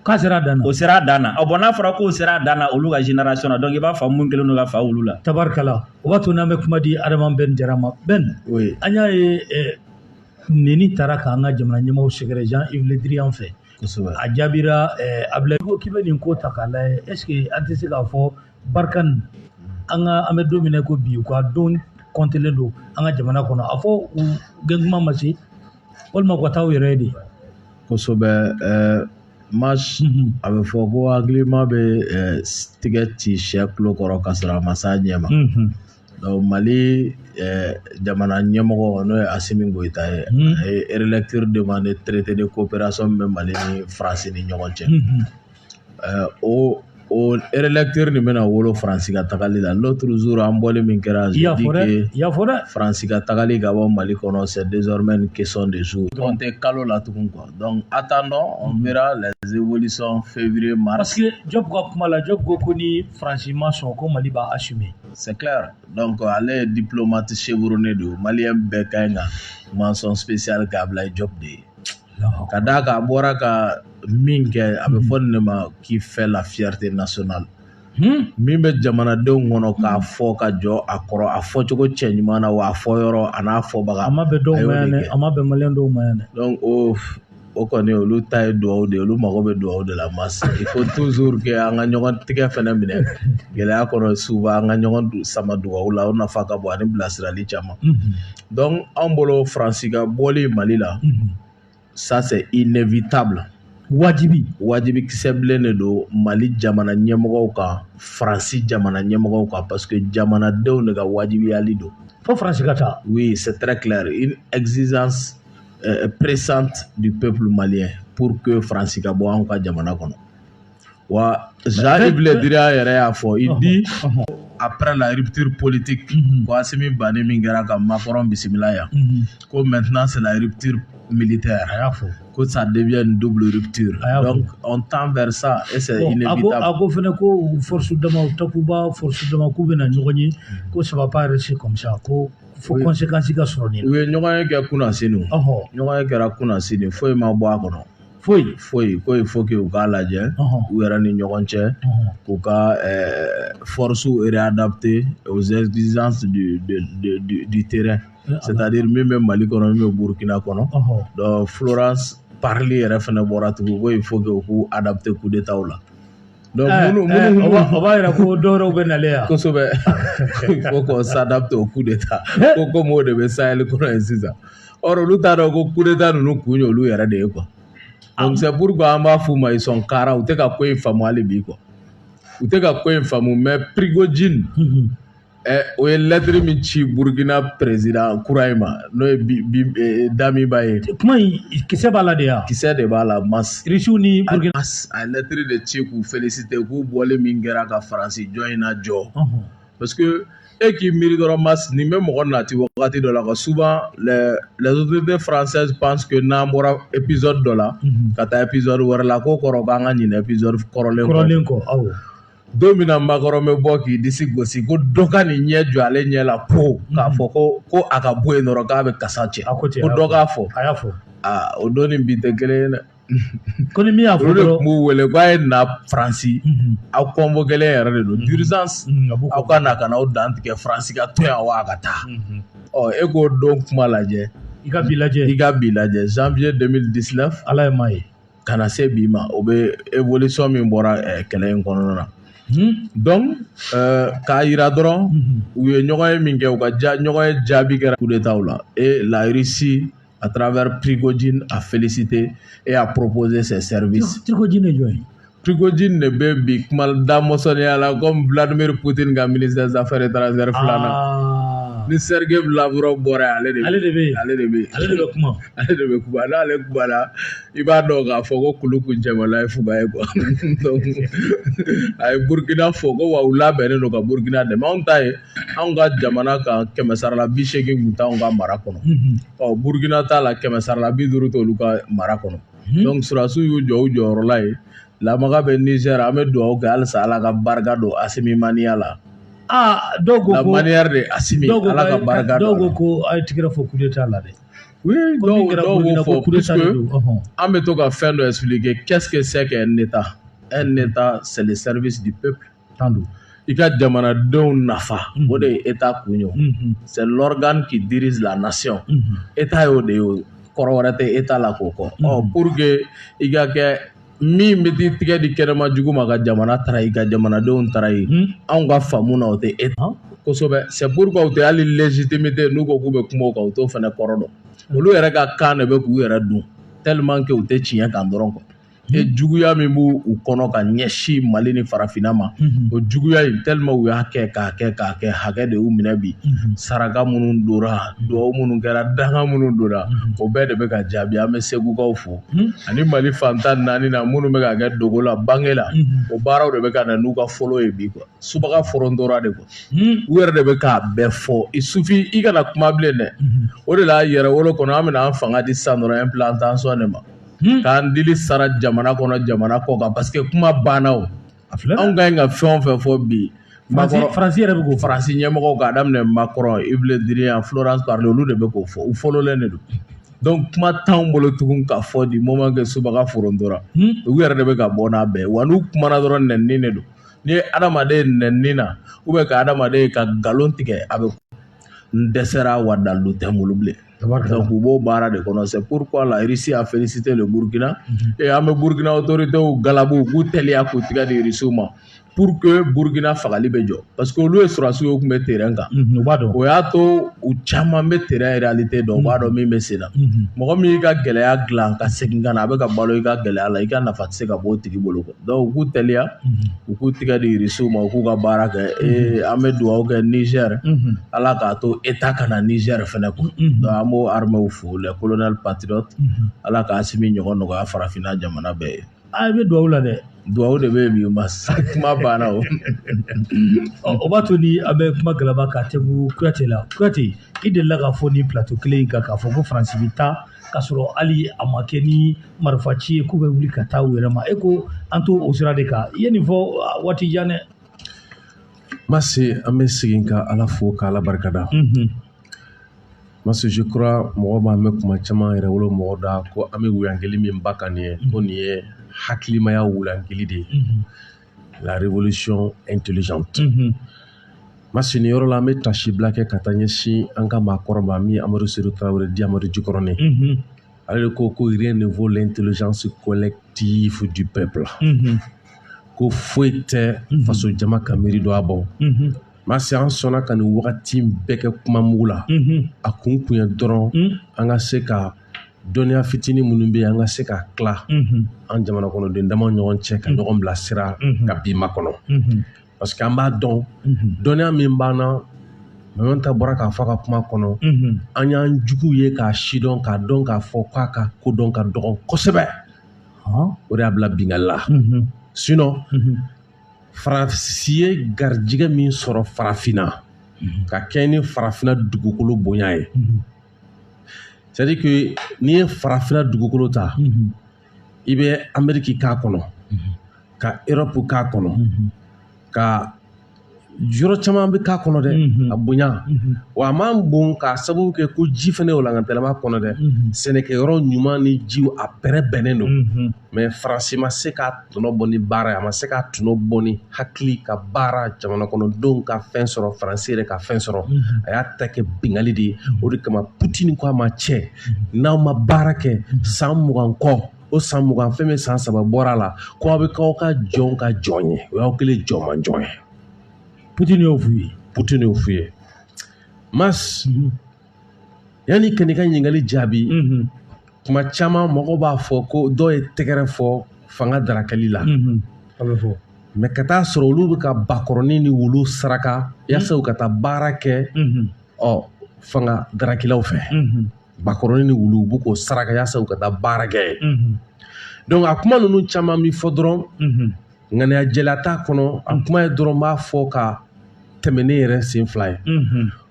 k'a sera a dan na
o sera a dan na bon n'a fɔra k'o sera a dan na olu ka génération na donc i b'a fɔ mun kɛlen don ka fa olu la
tabarikala o b'a to n'an bɛ kuma di Adama Ben Jara ma Ben an y'a ye neni taara k'an ka jamana ɲɛmaaw sɛgɛrɛ Jean-Yves Le Drian fɛ a jaabira Ablaye ko k'i bɛ nin ko ta k'a lajɛ est ce que an tɛ se k'a fɔ Barkane an bɛ don min na ko bi u ka don kɔntelen don an ka jamana kɔnɔ a fɔ u gɛnkuma ma se walima u ka taa u yɛrɛ ye de
kosɛbɛ Mas a bɛ fɔ ko hakilima bɛ tigɛ ci sɛ tulo kɔrɔ ka sɔrɔ a ma s'a ɲɛ ma donc Mali jamana ɲɛmɔgɔ n'o ye Assimi Goïta ye a ye relecture demandé traité de coopération min bɛ Mali ni Faransi ni ɲɔgɔn cɛ o relecture nin bɛna wolo Faransi ka tagali la l'autre jour an bɔlen min kɛra
i y'a fɔ dɛ
Faransi ka tagali ka bɔ Mali kɔnɔ c'est désormais une question de jour on tɛ kalo la tugun quoi donc attendons on verra les évolutions février mars
parce que Diop ka kuma la Diop ko ni Faransi ma sɔn ko Mali b'a assumer
c'est clair donc ale ye diplomate chevronné don malien bɛɛ ka ɲi ka mention spéciale kɛ Ablaye Diop de ye ka d'a kan a bɔra ka min kɛ a bɛ fɔ nin de ma qui fait la fierté nationale min bɛ jamanadenw kɔnɔ k'a fɔ ka jɔ a kɔrɔ a fɔcogo cɛ ɲuman na wa a fɔ yɔrɔ a n'a fɔbaga
a ma bɛn dɔw ma yan dɛ a ma bɛn maliyɛn dɔw ma yan dɛ
donc o kɔni olu ta ye duwawu de olu mago bɛ duwawu de la mas il faut toujours que an ka ɲɔgɔn tigɛ fɛnɛ minɛ gɛlɛya kɔnɔ souvent an ka ɲɔgɔn sama duwawu la o nafa ka bon ani bilasirali caman donc an bolo Faransi ka bɔli Mali la ça c'est inévitable wajibi kisɛ bilen de don Mali jamana ɲɛmɔgɔw kan Faransi jamana ɲɛmɔgɔw kan parce que jamanadenw de ka wajibiyali don
fo Faransi ka taa
oui c'est très clair une exigence pressante du peuple malien pour que Faransi ka bɔ anw ka jamana kɔnɔ wa Jean-Yves Le Drian yɛrɛ y'a fɔ il dit après la rupture politique ko Assimi bannen min kɛra ka Macron bisimila yan ko maintenant c'est la rupture militaire que ça devient une double rupture donc on tend vers ça et c'est inévitable
a ko fɛnɛ ko force dama takuba force dama k'u bɛna ɲɔgɔn ye ko ça va pas rester comme ça ko fo conséquence ka sɔrɔ nin
u ye ɲɔgɔn ye kɛ kunnasini ɲɔgɔn ye kɛra kunnasini foyi ma bɔ a kɔnɔ foyi ko il faut que u k'a lajɛ u yɛrɛ ni ɲɔgɔn cɛ k'u ka force réadapter aux exigences du terrain c'est-à-dire min bɛ Mali kɔnɔ min bɛ Burkina kɔnɔ donc Florence Parly yɛrɛ fɛnɛ bɔra tugun ko il faut que u k'u adapter coup d'état la donc minnu
o b'a yira ko dɔwɛrɛw bɛ nalen yan
kosɛbɛ il faut qu'on s'adapte au coup d'état ko comme o de bɛ Sahel kɔnɔ yen sisan or olu t'a dɔn ko coup d'état ninnu kun ye olu yɛrɛ de ye quoi donc c'est pourquoi an b'a f'u ma ils sont carrants u tɛ ka ko in faamu hali bi quoi u tɛ ka ko in faamu mais Prigojine o ye lettre min ci Burkina président kura in ma n'o ye Damiba ye.
Kuma in kisɛ b'a la de ya.
Kisɛ de b'a la Mas.
Irisiw ni Burkina.
A lettre de ci k'u féliciter k'u bɔlen min kɛra ka Faransi jɔn in na jɔ. Parce que e k'i miiri dɔrɔn Mas nin bɛ mɔgɔ nati wagati dɔ la ka souvent les autorités françaises pensent que n'an bɔra épisode dɔ la ka taa épisode wɛrɛ la ko kɔrɔ k'an ka ɲinɛ épisode kɔrɔlen kɔ.
Awɔ.
Don min na Makɔrɔ bɛ bɔ k'i disi gosi ko dɔ ka nin ɲɛ jɔ ale ɲɛ la po k'a fɔ ko a ka bɔ yen dɔrɔn k'a bɛ kasa cɛ ko dɔ k'a fɔ.
A y'a fɔ.
O don nin bi tɛ kelen ye dɛ.
Ko ni min y'a fɔ
olu de tun b'u wele k'a ye na Faransi aw convoqué yɛrɛ de don d'urgence aw ka na ka n'aw dan tigɛ Faransi ka to yan wa a ka taa. E k'o don kuma lajɛ.
I ka bi lajɛ.
Janvier 2019.
Ala ye maa ye.
Ka na se bi ma o bɛ évolution min bɔra kɛlɛ in kɔnɔna na. Donc k'a yira dɔrɔn u ye ɲɔgɔn ye min kɛ u ka ɲɔgɔn ye jaabi kɛra coup d'état la et la Russie à travers Prigogine a félicité et a proposé ses services.
Prigogine ye jɔn ye?
Prigogine de bɛ bi kuma da mɔsɔnniya la comme Vladimir Poutine ka ministre des affaires étrangères filanan. Ni Sergei Lavrov bɔra ale de bɛ kuma. N'ale kumana i b'a dɔn k'a fɔ ko kulu kun cɛmala ye fuga ye quoi. Donc a ye Burkina fɔ ko wa u labɛnnen don ka Burkina dɛmɛ. Anw ta ye anw ka jamana kan 180 kun t'anw ka mara kɔnɔ. Burkina ta la 150 t'olu ka mara kɔnɔ. Donc surasiw y'u jɔ u jɔyɔrɔ la ye. Lamaga bɛ Niger an bɛ dugawu kɛ halisa Ala ka barika don Assimi maniya la.
Dɔw ko
la manière de Assimi Ala ka barika don.
Dɔw ko a ye tigɛrɛ fɔ coup d'état la dɛ.
Oui, dɔw b'o fɔ parce que an bɛ to ka fɛn dɔ expliquer qu'est-ce que c'est qu'un État. Un État c'est le service du peuple. I ka jamanadenw nafa o de ye État kun ye. C'est l'organe qui dirige la nation. État y'o de ye kɔrɔ wɛrɛ tɛ État la k'o kɔ. Pour que i ka kɛ min bɛ t'i tigɛ di kɛnɛma jugu ma ka jamana tarayi ka jamanadenw tarayi anw ka faamu na o tɛ État kosɛbɛ. C'est pourquoi u tɛ hali légitimité n'u ko k'u bɛ kuma o kan u t'o fana kɔrɔ dɔn. Olu yɛrɛ ka kan de bɛ k'u yɛrɛ dun tellement que u tɛ tiɲɛ kan dɔrɔn quoi. Et juguya min b'u kɔnɔ ka ɲɛsin Mali ni farafinna ma o juguya in tellement u y'a kɛ k'a kɛ hakɛ de y'u minɛ bi saraka minnu donna dugawu minnu kɛra danga minnu donna o bɛɛ de bɛ ka jaabi. An bɛ Segukaw fo ani Mali fantan naani na minnu bɛ ka kɛ Dogo la Bange la o baaraw de bɛ ka na n'u ka fɔlɔ ye bi quoi. Subaga forontora de quoi. U yɛrɛ de bɛ k'a bɛɛ fɔ il suffit i kana kuma bilen dɛ. O de la yɛrɛ wolo kɔnɔ an bɛna an fanga di sisan dɔrɔn implantation de ma. K'an dili sara jamana kɔnɔ jamana kɔ kan parce que kuma banna o. Anw ka ɲi ka fɛn o fɛn fɔ bi.
Faransi yɛrɛ bɛ k'o fɔ.
Faransi ɲɛmɔgɔw k'a daminɛ Macron, Yves Le Drian, Florence Parly olu de bɛ k'o fɔ. U fɔlɔlen de don. Donc kuma t'anw bolo tugun k'a fɔ du moment que subaga forontora. U yɛrɛ de bɛ ka bɔ n'a bɛɛ wa n'u kumana dɔrɔn nɛnini de don. Ni ye adamaden nɛnini na ka adamaden ka nkalon tigɛ a bɛ n dɛsɛra wa dalu tɛ n bolo bilen. Donc u b'o baara de kɔnɔ. C'est pourquoi la Russie a félicité le Burkina et an bɛ Burkina autorités galabu k'u teliya k'u tigɛ di Russiw ma pour que Burkina fagali bɛ jɔ parce que olu ye surasiw ye u tun bɛ terrain kan. O y'a to u caman bɛ terrain réalité dɔn u b'a dɔn min bɛ sen na. Mɔgɔ min y'i ka gɛlɛya dilan ka segin ka na a bɛ ka balo i ka gɛlɛya la i ka nafa tɛ se ka bɔ o tigi bolo. Donc u k'u teliya u k'u tigɛ di Russiw ma u k'u ka baara kɛ. An bɛ dugawu kɛ Niger Ala k'a to État kana Niger fɛnɛ kun. Donc an b'o armɛw fo les colonels patriotes Ala ka Assimi ɲɔgɔn nɔgɔya farafinna jamana bɛɛ ye.
I bɛ dugawu la dɛ.
Dugawu de bɛ yen bi ma kuma banna o.
O b'a to ni an bɛ kuma galaba ka tɛmɛ Kuyate la. Kuyate i delila k'a fɔ ni plateau kelen in kan k'a fɔ ko Faransi bɛ taa k'a sɔrɔ hali a ma kɛ ni marifa ci ye k'u bɛ wuli ka taa u yɛrɛ ma. E ko an to o sira de kan. I ye nin fɔ waati jan dɛ.
Masi an bɛ segin ka Ala fo k'Ala barikada. Masi je crois mɔgɔ b'an bɛ kuma caman yɛrɛ wolo mɔgɔ da ko an bɛ wuyangeli min ba kan nin ye ko nin ye hakilimaya wuyangeli de ye. La révolution intelligente. Masi nin yɔrɔ la an bɛ tasibila kɛ ka taa ɲɛsin an ka maakɔrɔ ma min Amadu Seydou Traoré di Amadu Jikɔrɔni. Ale de ko rien ne vaut l'intelligence collective du peuple. Ko foyi tɛ faso jama ka miiri dɔ a bɔ. Masi an sɔnna ka nin wagati bɛɛ kɛ kuma mugu la. A kun ye dɔrɔn an ka se ka dɔnniya fitinin minnu bɛ yen an ka se ka tila an jamana kɔnɔden dama ɲɔgɔn cɛ ka ɲɔgɔn bila sira ka bi makɔnɔ. parce que an b'a dɔn dɔnniya min b'an na Mamɛn ta bɔra k'a fɔ a ka kuma kɔnɔ an y'an jugu ye k'a sidɔn k'a dɔn k'a fɔ k'a ka kodɔn ka dɔgɔ kosɛbɛ o de y'a bila bingali la sinon farasi ye garijɛgɛ min sɔrɔ farafinna ka kɛ ni farafinna dugukolo bonya ye c'est à dire que n'i ye farafinna dugukolo ta i bɛ Amérique k'a kɔnɔ ka Europe k'a kɔnɔ ka yɔrɔ caman bɛ k'a kɔnɔ dɛ a bonya wa a man bon k'a sababu kɛ ko ji fana y'o lankatɛlɛma kɔnɔ dɛ sɛnɛkɛyɔrɔ ɲuman ni jiw a bɛrɛ bɛnnen don mais Faransi ma se k'a tɔnɔ bɔ ni baara ye a ma se k'a tɔnɔ bɔ ni hakili ka baara jamana kɔnɔdenw ka fɛn sɔrɔ Faransi yɛrɛ ka fɛn sɔrɔ a y'a ta kɛ bingali de ye o de kama Putini ko a ma cɛ n'aw ma baara kɛ san 20 kɔ o san 20 fɛn min san 3 bɔra a la ko aw bɛ k'aw ka jɔnw ka jɔn ye o y'aw kɛlen jɔnmanjɔn ye
Poutine y'o f'u ye.
Poutine y'o f'u ye. Mas yanni ka n'i ka ɲininkali jaabi kuma caman mɔgɔw b'a fɔ ko dɔw ye tɛgɛrɛ fɔ fanga darakali la
a bɛ fɔ
mais ka taa sɔrɔ olu bɛ ka bakɔrɔni ni wulu saraka yaasa u ka taa baara kɛ fanga darakilaw fɛ bakɔrɔni ni wulu u b'u k'o saraka yaasa u ka taa baara kɛ donc a kuma ninnu caman bi fɔ dɔrɔn ŋaniya jɛla t'a kɔnɔ a kuma ye dɔrɔn b'a fɔ ka tɛmɛ ne yɛrɛ sen fila ye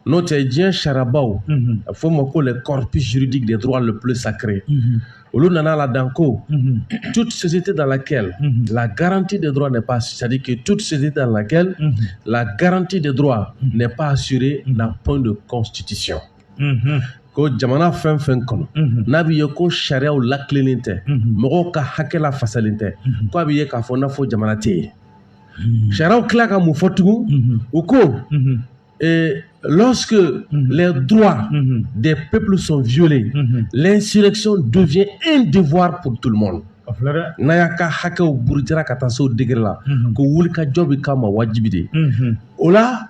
n'o tɛ diɲɛ sariyabaw a fɔ ma ko le corpus juridique des droits le plus sacré olu nana la dan ko toute société dans laquelle la garantie des droits n'est pas, c'est-à-dire que toute société dans laquelle la garantie des droits n'est pas assurée d'un point de constitution ko jamana fɛn fɛn kɔnɔ n'a bɛ ye ko sariyaw lakilennen tɛ mɔgɔw ka hakɛ la fasalen tɛ ko a bɛ ye k'a fɔ n'a fɔ jamana tɛ yen sariyaw tila ka mun fɔ tugun u ko lorsque les droits des peuples sont violés l'insurrection devient un devoir pour tout le monde n'a y'a ka hakɛw burujara ka taa se o degré la ko wulikajɔ bɛ k'a ma wajibi de o la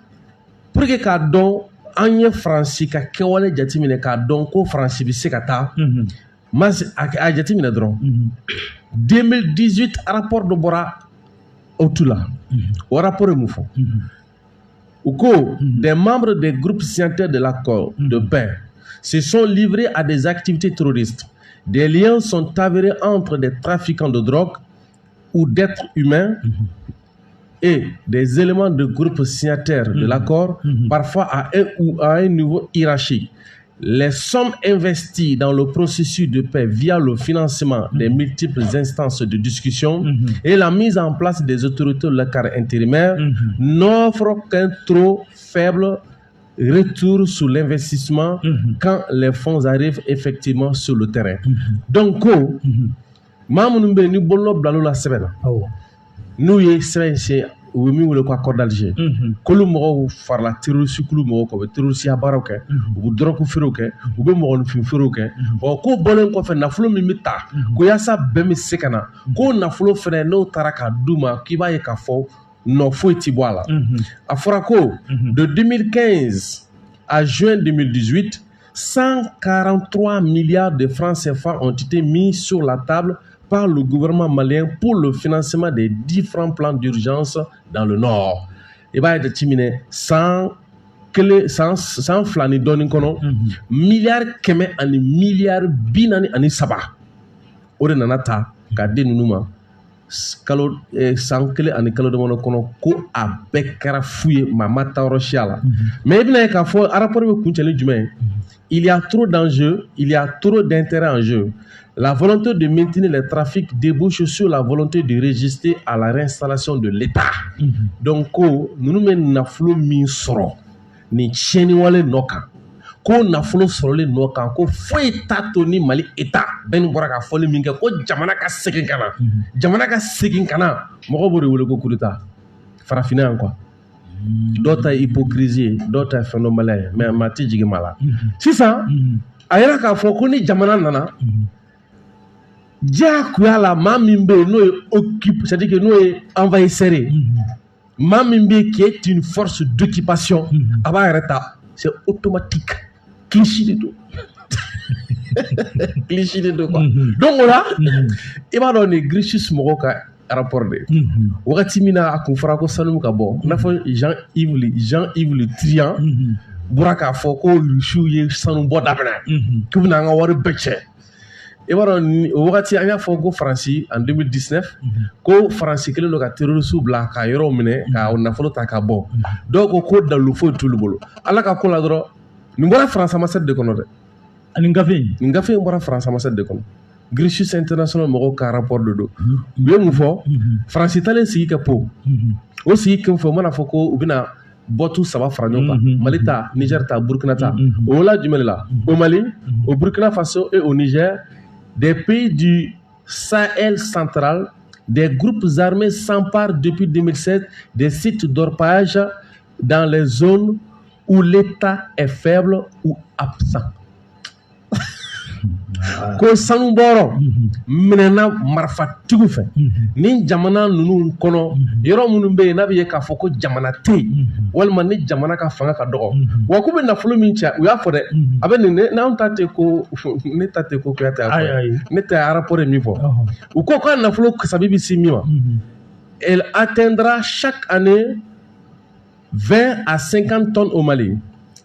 pour que k'a dɔn an ye Faransi ka kɛwale jateminɛ k'a dɔn ko Faransi bɛ se ka taa a jateminɛ dɔrɔn 2018 rapport dɔ bɔra OTU la o rapport ye mun fɔ u ko des membres des groupes signataires de l'accord de paix se sont livrés à des activités terroristes. Des liens sont avérés entre des trafiquants de drogue ou d'êtres humains et des éléments de groupes signataires de l'accord, parfois à un niveau hiérarchique. Les sommes investies dans le processus de paix via le financement des multiples instances de discussion et la mise en place des autorités locales intérimaires n'offrent qu'un trop faible retour sur l'investissement quand les fonds arrivent effectivement sur le terrain. Donc, Mamounbe ni bolo blalo la semaine. Nous y sommes u bɛ min wele ko accord d'Alger k'olu mɔgɔw farala terroriste kulu mɔgɔw kan u bɛ terroriste baaraw kɛ u bɛ dɔrɔgu feerew kɛ u bɛ mɔgɔninfin feerew kɛ ko bɔlen kɔfɛ nafolo min bɛ ta ko yaasa bɛɛ bɛ se ka na ko nafolo fɛnɛ n'o taara k'a d'u ma k'i b'a ye k'a fɔ nɔ foyi ti bɔ a la a fɔra ko de 2015 à juin 2018 143 milliards de francs CFA ont été mis sur la table par le gouvernement malien pour le financement des différents plans d'urgence dans le nord. Il va être timide 100 flani doni kono milliard keme ani milliard binani ani saba. Ore nanata ka de nunuma kalo sankele ani kalo de mono kono ko a bekara fuye mama tawroshiala. Mais ibna ka fo rapport be kunchele jumɛn il y a trop d'enjeux, il y a trop d'intérêts en jeu. La volonté de maintenir les trafics débouche sur la volonté de résister à la réinstallation de l'État. Donc, nous avons naflo min soro ni cheni wale noka. Ko naflo soro le noka ko foi tatoni mali État ben bora ka foli min ko jamana ka segin kana. Jamana ka segin kana moko bore wole ko kuruta. Farafina quoi. D'autres hypocrisie, d'autres phénomènes mais mati jigimala. C'est ça. Ayera ka fo ko ni jamana nana Diakouyala, Mamimbe, c'est-à-dire que nous sommes envahisseurs. Mamimbe qui est une force d'occupation, c'est automatique. Cliché de tout. Cliché de tout. Donc là, il va donner Grishis Moroka, rapport de wagati min na a kun fɔra ko sanu ka bɔ n'a fɔ Jean-Yves Le Drian bɔra k'a fɔ ko Rusiw ye sanu bɔ daminɛ k'u bɛna an ka wari bɛɛ cɛ i b'a dɔn o wagati an y'a fɔ ko Faransi en 2019 ko Faransi kelen don ka terroriste bila ka yɔrɔw minɛ ka nafolo ta ka bɔ dɔw ko dalu foyi t'olu bolo Ala ka ko la dɔrɔn nin bɔra France ambassade de kɔnɔ dɛ
nin gafe in
bɔra France ambassade de kɔnɔ Grichus International mɔgɔw ka rapport de don u ye mun fɔ Faransi talen sigi kɛ po o sigi kɛ fɔ u mana fɔ ko u bɛna bɔtu 3 fara ɲɔgɔn kan Mali ta Niger ta Burkina ta o la jumɛn de la au Mali au Burkina Faso et au Niger des pays du Sahel central, des groupes armés s'emparent depuis 2007 des sites d'orpaillage dans les zones où l'État est faible ou absent. Ko sanu bɔrɔ minɛna marifatigiw fɛ ni jamana ninnu kɔnɔ yɔrɔ minnu bɛ yen n'a bɛ ye k'a fɔ ko jamana tɛ yen walima ni jamana ka fanga ka dɔgɔ wa k'u bɛ nafolo min cɛ u y'a fɔ dɛ a bɛ nin n'anw ta tɛ ko ne ta tɛ ko kuyate a fɔ ne tɛ rapport min fɔ u ko k'a nafolo kasabi bɛ se min ma elle atteindra chaque année 20 à 50 tonnes au Mali,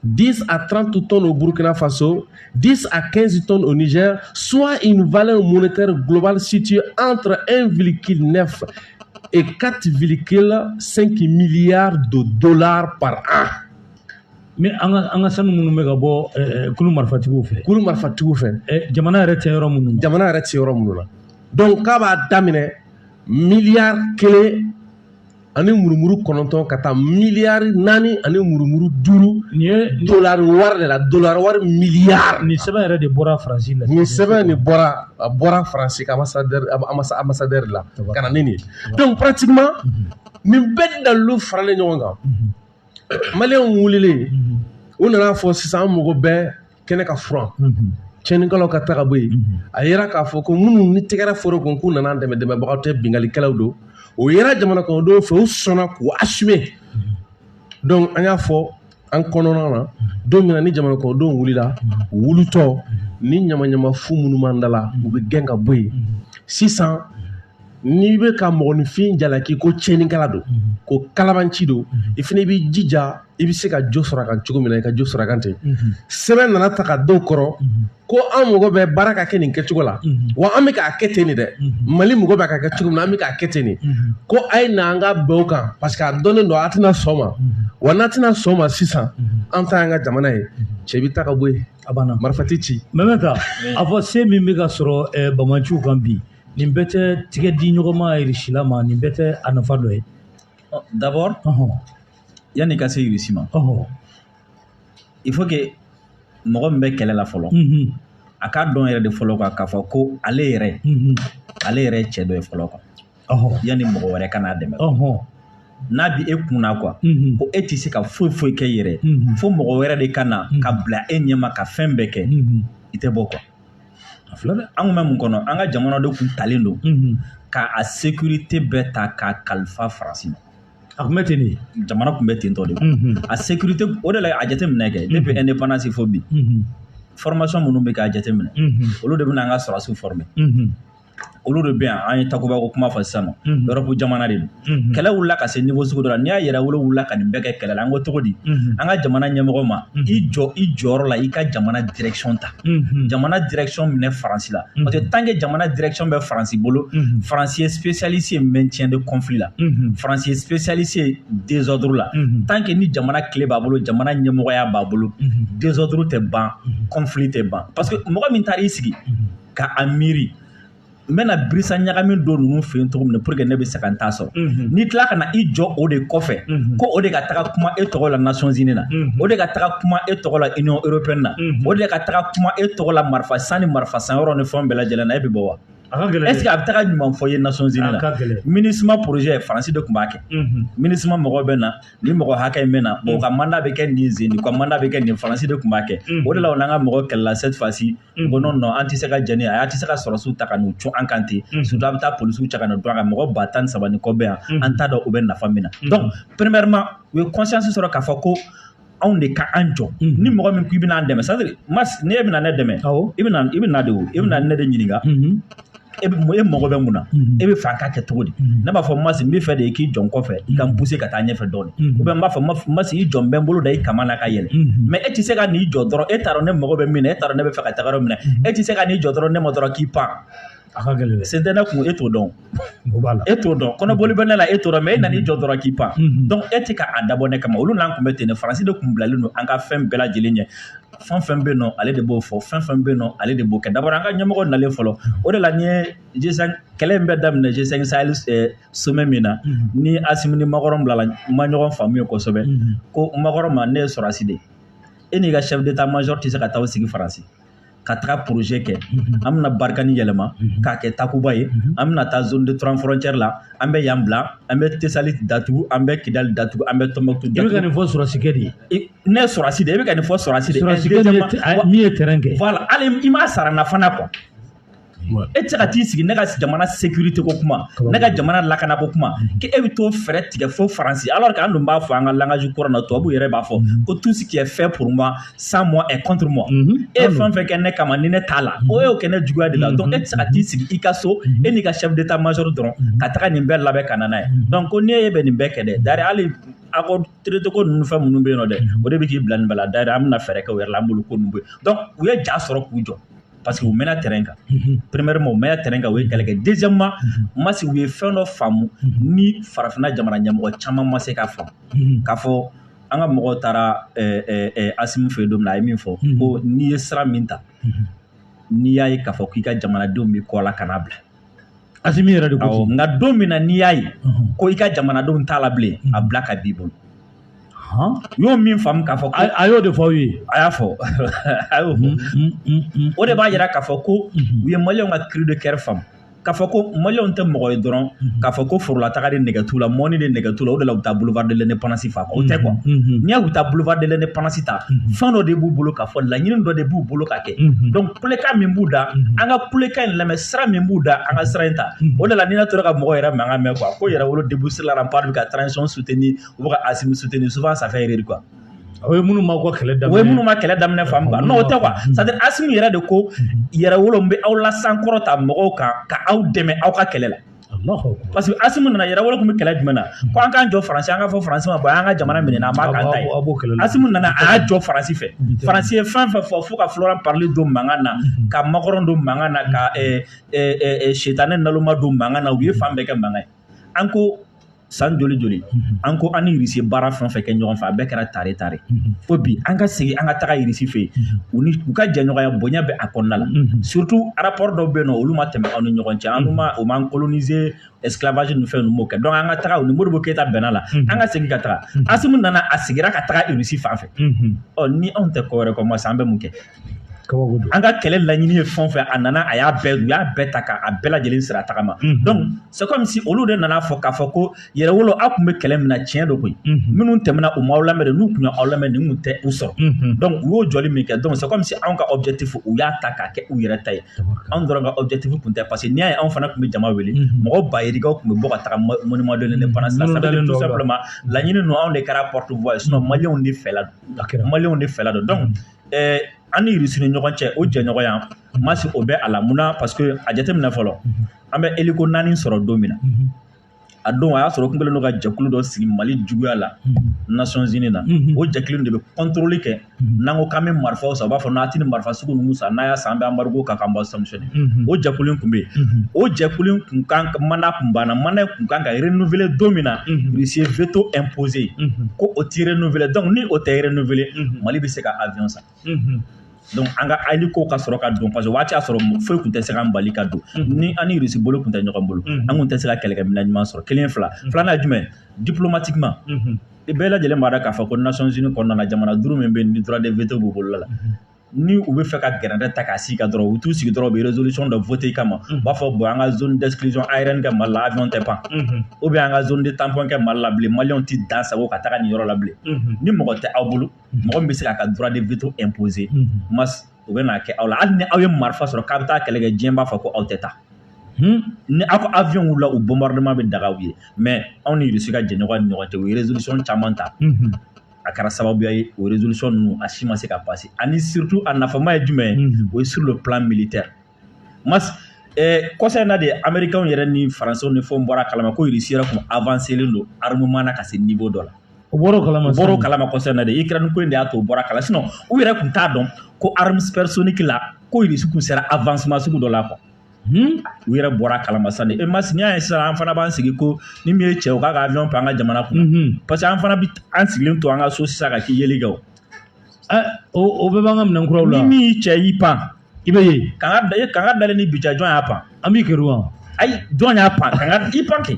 10 à 30 tonnes au Burkina Faso, 10 à 15 tonnes au Niger, soit une valeur monétaire globale située entre 1,9 et 4,5 milliards de dollars par an.
Mais an ka sanu minnu bɛ ka bɔ kulu marifatigiw fɛ.
Kulu marifatigiw fɛ.
Jamana yɛrɛ tɛ yɔrɔ minnu na.
Jamana yɛrɛ tɛ yɔrɔ minnu na. Donc k'a b'a daminɛ miliyari 1 ani murumuru 9 ka taa miliyari 4 ani murumuru 5 nin ye dollar wari de la dollar wari miliyari.
Nin sɛbɛn yɛrɛ de bɔra Faransi la.
Nin sɛbɛn de bɔra Faransi ka ambassadeur la ka na nin ye. Donc pratiquement nin bɛɛ dalilu faralen ɲɔgɔn kan. Maliyɛnw wulilen u nana fɔ sisan an mago bɛɛ kɛnɛ ka furan tiɲɛnikɛlaw ka taga bɔ yen a yera k'a fɔ ko minnu ni tɛgɛrɛ fɔra ko k'u nana dɛmɛbagaw tɛ bingalikɛlaw don o yera jamana kɔnɔdenw fɛ u sɔnna k'u assumer donc an y'a fɔ an kɔnɔna na don min na ni jamana kɔnɔdenw wulila u wulitɔ ni ɲamaɲama fu minnu b'an da la u bɛ gɛn ka bɔ yen sisan n'i bɛ ka mɔgɔninfin jalaki ko tiɲɛnikɛla don ko kalabanci don i fana b'i jija i bɛ se ka jo sɔrɔ a kan cogo min na i ka jo sɔrɔ a kan ten sɛbɛn nana ta ka dɔw kɔrɔ ko an mago bɛ baara ka kɛ nin kɛcogo la wa an bɛ k'a kɛ ten de dɛ Mali mago bɛ ka kɛ cogo min na an bɛ k'a kɛ ten de ko a ye na an ka bɛn o kan parce que a dɔnnen don a tɛna sɔn ma wa n'a tɛna sɔn ma sisan an ta y'an ka jamana ye cɛ bɛ taa ka bɔ yen a banna marifa tɛ ci.
Mɛmɛta a fɔ se min bɛ ka sɔrɔ Bamaciw kan bi nin bɛɛ tɛ tigɛ di ɲɔgɔn ma Irisi la ma nin bɛɛ tɛ a nafa dɔ ye.
D'abord yanni ka se Irisi ma il faut que mɔgɔ min bɛ kɛlɛ la fɔlɔ a k'a dɔn yɛrɛ de fɔlɔ k'a fɔ ko ale yɛrɛ ye cɛ dɔ ye fɔlɔ quoi yanni mɔgɔ wɛrɛ ka n'a dɛmɛ n'a bi e kunna quoi ko e tɛ se ka foyi kɛ yɛrɛ fo mɔgɔ wɛrɛ de ka na ka bila e ɲɛma ka fɛn bɛɛ kɛ i tɛ bɔ quoi. An kun bɛ mun kɔnɔ an ka jamana de kun talen don k'a sécurité bɛɛ ta k'a kalifa Faransi ma.
A kun bɛ ten de
jamana kun bɛ ten tɔ de a sécurité o de la a jateminɛ kɛ depuis indépendance fo bi formation minnu bɛ k'a jateminɛ olu de bɛ n'an ka sɔrɔdasiw former olu de bɛ yan an ye takuba ko kuma fɔ sisan nɔ Europe jamana de don kɛlɛ wulila ka se niveau sugu dɔ la n'i y'a yɛrɛ wolo wulila ka nin bɛɛ kɛ kɛlɛ la an ko cogo di an ka jamana ɲɛmɔgɔ ma i jɔyɔrɔ la i ka jamana direction ta jamana direction minɛ Faransi la parce que tant que jamana direction bɛ Faransi bolo Faransi ye spécialisé maintien de conflit la Faransi ye spécialisé désordre la tant que ni jamana tile b'a bolo jamana ɲɛmɔgɔya b'a bolo désordre tɛ ban conflit tɛ ban parce que mɔgɔ min taara i sigi ka a miiri n bɛna birisa ɲagami don ninnu fɛ yen cogo min na pour que ne bɛ se ka n ta sɔrɔ n'i tila ka na i jɔ o de kɔfɛ ko o de ka taga kuma e tɔgɔ la Nations Unies na o de ka taga kuma e tɔgɔ la Union Européenne na o de ka taga kuma e tɔgɔ la marifa san ni marifa san yɔrɔ ni fɛnw bɛɛ lajɛlen na e bɛ bɔ wa est-ce que a bɛ taga ɲuman fɔ ye Nations Unies na MINUSMA projet Faransi de tun b'a kɛ MINUSMA mɔgɔw bɛ na ni mɔgɔ hakɛ in bɛ na o ka mandat bɛ kɛ nin zen ka mandat bɛ kɛ nin Faransi de tun b'a kɛ o de la o n'an ka mɔgɔ kɛlɛla cette fois-ci ko non an tɛ se ka jɛni a tɛ se ka sɔrɔsiw ta ka n'u cun an kan ten surtout a bɛ taa polisiw cɛ ka na don a kan mɔgɔ 13 ni kɔ bɛ yan an t'a dɔn u bɛ nafa min na donc premièrement u ye conscience sɔrɔ k'a fɔ ko anw de ka an jɔ ni mɔgɔ min ko i bɛna an dɛmɛ c'est-à-dire ni e bɛna ne dɛmɛ i bɛna de o i bɛna ne de ɲininka e mago bɛ mun na e bɛ fɛ an ka kɛ cogo di ne b'a fɔ Masi n bɛ fɛ de k'i jɔ n kɔfɛ i ka n pousser ka taa ɲɛfɛ dɔɔni ou bien n b'a fɔ Masi i jɔ n bɛ n bolo da i kama na ka yɛlɛ mais e tɛ se ka n'i jɔ dɔrɔn e t'a dɔn ne mago bɛ min na e t'a dɔn ne bɛ fɛ ka taga yɔrɔ min na e tɛ se ka n'i jɔ dɔrɔn ne ma dɔrɔn k'i pan c'était ne kun e t'o dɔn e t'o dɔn kɔnɔboli bɛ ne la e t'o dɔn mais e nan'i jɔ dɔrɔn k'i pan donc e tɛ ka a dabɔ ne kama olu n'an kun bɛ ten ne Faransi de kun bilalen don an ka fɛn bɛɛ lajɛlen ɲɛ fɛn bɛ yen nɔ ale de b'o fɔ fɛn bɛ yen nɔ ale de b'o kɛ d'abord an ka ɲɛmɔgɔ nalen fɔlɔ o de la n ye G5 kɛlɛ in bɛ daminɛ G5 Sahel sommet min na ni Asimi ni Makɔrɔ bilala ma ɲɔgɔn faamu ye kosɛbɛ ko Makɔrɔ ma ne ye sɔrɔdasi de ye e n'i ka chef d'état major tɛ se ka taa o sigi Faransi ka taga projet kɛ an bɛna Barikani yɛlɛma k'a kɛ Takuba ye an bɛna taa zone de 3 frontière la an bɛ yan bila an bɛ Tesali datugu an bɛ Kidali datugu an bɛ Tombouctou datugu. I bɛ ka nin fɔ sɔrɔsikɛ de ye ne ye sɔrɔsi de ye e bɛ ka nin fɔ sɔrɔsi de ye sɔrɔsikɛ min ye terrain kɛ voilà hali i m'a sara na fana quoi e tɛ se ka t'i sigi ne ka jamana sécurité ko kuma ne ka jamana lakana ko kuma k'e bɛ t'o fɛɛrɛ tigɛ fo Faransi alors que an dun b'a fɔ an ka langage kɔrɔ na tubabu yɛrɛ b'a fɔ ko tout ce qui est fait pour moi sans moi est contre moi e ye fɛn fɛn kɛ ne kama ni ne t'a la o y'o kɛ ne juguya de la donc e tɛ se ka t'i sigi i ka so e n'i ka chef d'état major dɔrɔn ka taga nin bɛɛ labɛn ka na n'a ye donc ko n'e bɛ nin bɛɛ kɛ dɛ d'ailleurs hali accord traité ko ninnu fɛn minnu bɛ yen nɔ dɛ o de bɛ k'i bila nin bɛɛ la d'ailleurs an bɛna fɛɛrɛ kɛ o yɛrɛ la an b'olu ko ninnu bɔ yen donc u ye ja sɔrɔ k'u jɔ parce que u mɛnna terrain kan premièrement u mɛnna terrain kan u ye kɛlɛ kɛ deuxièmement Masi u ye fɛn dɔ faamu ni farafinna jamana ɲɛmɔgɔ caman ma se k'a faamu k'a fɔ an ka mɔgɔw taara Asimi fɛ yen don min na a ye min fɔ ko n'i ye sira min ta n'i y'a ye k'a fɔ k'i ka jamanadenw b'i kɔ la ka n'a bila Asimi yɛrɛ de ko ten nka don min na n'i y'a ye ko i ka jamanadenw t'a la bilen a bila ka b'i bolo y'o min faamu k'a fɔ ko a y'o de fɔ aw ye a y'a fɔ a y'o fɔ o de b'a yira k'a fɔ ko u ye maliyɛnw ka cri de cœur faamu k'a fɔ ko maliyɛnw tɛ mɔgɔ ye dɔrɔn k'a fɔ ko forolataga de nɛgɛ t'u la mɔni de nɛgɛ t'u la o de la u bɛ taa boulevard de l'indépendance fa o tɛ quoi n'i y'a u taa boulevard de l'indépendance ta fɛn dɔ de b'u bolo k'a fɔ laɲini dɔ de b'u bolo ka kɛ donc kulekan min b'u da an ka kulekan in lamɛn sira min b'u da an ka sira in ta o de la ni ne tora ka mɔgɔ yɛrɛ mankan mɛn quoi ko Yɛrɛwolo début sur la rempart bɛ ka transition soutenir u bɛ ka Asimi soutenir souvent ça fait rire quoi o ye minnu ma kɛlɛ daminɛ o ye minnu ma kɛlɛ daminɛ faamu quoi non o tɛ quoi c'est-à-dire Asimi yɛrɛ de ko Yɛrɛwolo n bɛ aw la sankɔrɔta mɔgɔw kan ka aw dɛmɛ aw ka kɛlɛ la parce que Asimi nana Yɛrɛwolo tun bɛ kɛlɛ jumɛn na ko an k'an jɔ Faransi an ka fɔ Faransi ma bon an ka jamana minɛ an b'a k'an ta ye Asimi nana a y'a jɔ Faransi fɛ Faransi ye fɛn fɛn fɔ fo ka Florent Parly don mankan na ka Macron don mankan na ka Shetane Naloma don mankan na u ye fan bɛɛ kɛ mankan ye an ko san joli joli an ko an ni Irisi baara fɛn fɛn kɛ ɲɔgɔn fɛ a bɛɛ kɛra tare fo bi an ka segin an ka taga Irisi fɛ yen u ka jɛɲɔgɔnya bonya bɛ a kɔnɔna la surtout rapport dɔw bɛ yen nɔ olu ma tɛmɛ aw ni ɲɔgɔn cɛ u m'an coloniser esclavage ni fɛn ninnu m'o kɛ donc an ka taga u ni Modibo Keyita bɛnna la an ka segin ka taga Asimi nana a sigira ka taga Irisi fan fɛ ni anw tɛ ko wɛrɛ kɔ Masi an bɛ mun kɛ an ka kɛlɛ laɲini ye fɛn fɛn a nana a u y'a bɛɛ ta k'a bɛɛ lajɛlen sira tagama donc c'est comme si olu de nana fɔ k'a fɔ ko Yɛrɛwolo aw tun bɛ kɛlɛ min na tiɲɛ don koyi minnu tɛmɛna u m'aw lamɛn de n'u tun y'aw lamɛn nin tun tɛ u sɔrɔ donc u y'o jɔli min kɛ donc c'est comme si anw ka objectif u y'a ta k'a kɛ u yɛrɛ ta ye anw dɔrɔn ka objectif tun tɛ parce que n'i y'a ye anw fana tun bɛ jama wele mɔgɔ bayirigaw tun bɛ bɔ ka taga monument de l'indépendance la tout simplement laɲini ninnu anw de kɛra porte voix ye sinon maliyɛnw de fɛla don donc an ni Irisi ni ɲɔgɔn cɛ o jɛɲɔgɔnya Masi o bɛ a la mun na parce que a jateminɛ fɔlɔ an bɛ hélico 4 sɔrɔ don min na a don a y'a sɔrɔ kun kɛlen don ka jɛkulu dɔ sigi Mali juguya la Nations Unies na o jɛkulu de bɛ contrôle kɛ n'an ko k'an bɛ marifaw san u b'a fɔ n'a tɛ nin marifa sugu ninnu san n'a y'a san an bɛ embargo kan k'an bɔ sanctionner o jɛkulu in tun bɛ yen o jɛkulu in kun kan mandat kun banna mandat kun kan ka renouveler don min na Irisi ye veto imposé ko o tɛ renouveler donc ni o tɛ renouveler Mali bɛ se ka avion san donc an ka hélico ka sɔrɔ ka don parce que waati y'a sɔrɔ foyi tun tɛ se k'an bali ka don ni an ni Irisi bolo tun tɛ ɲɔgɔn bolo an kun tɛ se ka kɛlɛkɛminɛn ɲuman sɔrɔ kelen filanan ye jumɛn diplomatiquement i bɛɛ lajɛlen b'a dɔn k'a fɔ ko Nations Unies kɔnɔna na jamana 5 min bɛ yen ni droit de veto b'u bolo la ni u bɛ fɛ ka gɛrɛndɛ ta k'a sigi ka dɔrɔn u t'u sigi dɔrɔn u bɛ résolution dɔ voter kama u b'a fɔ bon an ka zone d'exclusion aérienne kɛ Mali la avion tɛ pan ou bien an ka zone de tampon kɛ Mali la bilen maliyɛnw tɛ dan sago ka taga nin yɔrɔ la bilen ni mɔgɔ tɛ aw bolo mɔgɔ min bɛ se k'a ka droit de veto imposer Masi u bɛ n'a kɛ aw la hali ni aw ye marifa sɔrɔ k'a bɛ taa kɛlɛ kɛ diɲɛ b'a fɔ ko aw tɛ taa ni aw ka avion wulila u bombardement bɛ daga aw ye mais anw ni Irisi ka jɛɲɔgɔn ni ɲɔgɔn cɛ u ye résolution caman ta a kɛra sababuya ye o résolution ninnu a si ma se ka passer ani surtout a nafama ye jumɛn ye o ye sur le plan militaire Masi kɔsɛ na de américains yɛrɛ ni français ni fɛnw bɔra kalama ko Russie yɛrɛ kun avancé len don armement na ka se niveau dɔ la
o bɔr'o kalama
kɔsɛ na de Ukraine ko in de y'a to o bɔra kala sinon u yɛrɛ kun t'a dɔn ko arme supersonique la ko Russie kun sera avancement sugu dɔ la quoi u yɛrɛ bɔra kalama sa de mas n'i y'a ye sisan an fana b'an sigi ko ni min ye cɛ u k'a ka avion pa an ka jamana kun parce que an fana bi an sigilen to an ka so sisan ka k'i yeli kɛ
o bɛɛ b'an ka minɛnkuraw la
ni min y'i cɛ y'i pan
i bɛ ye
kan ka dalen ni bica jɔn y'a pan
an b'i kɛru wa
ayi jɔn y'a pan kan ka i pan kɛ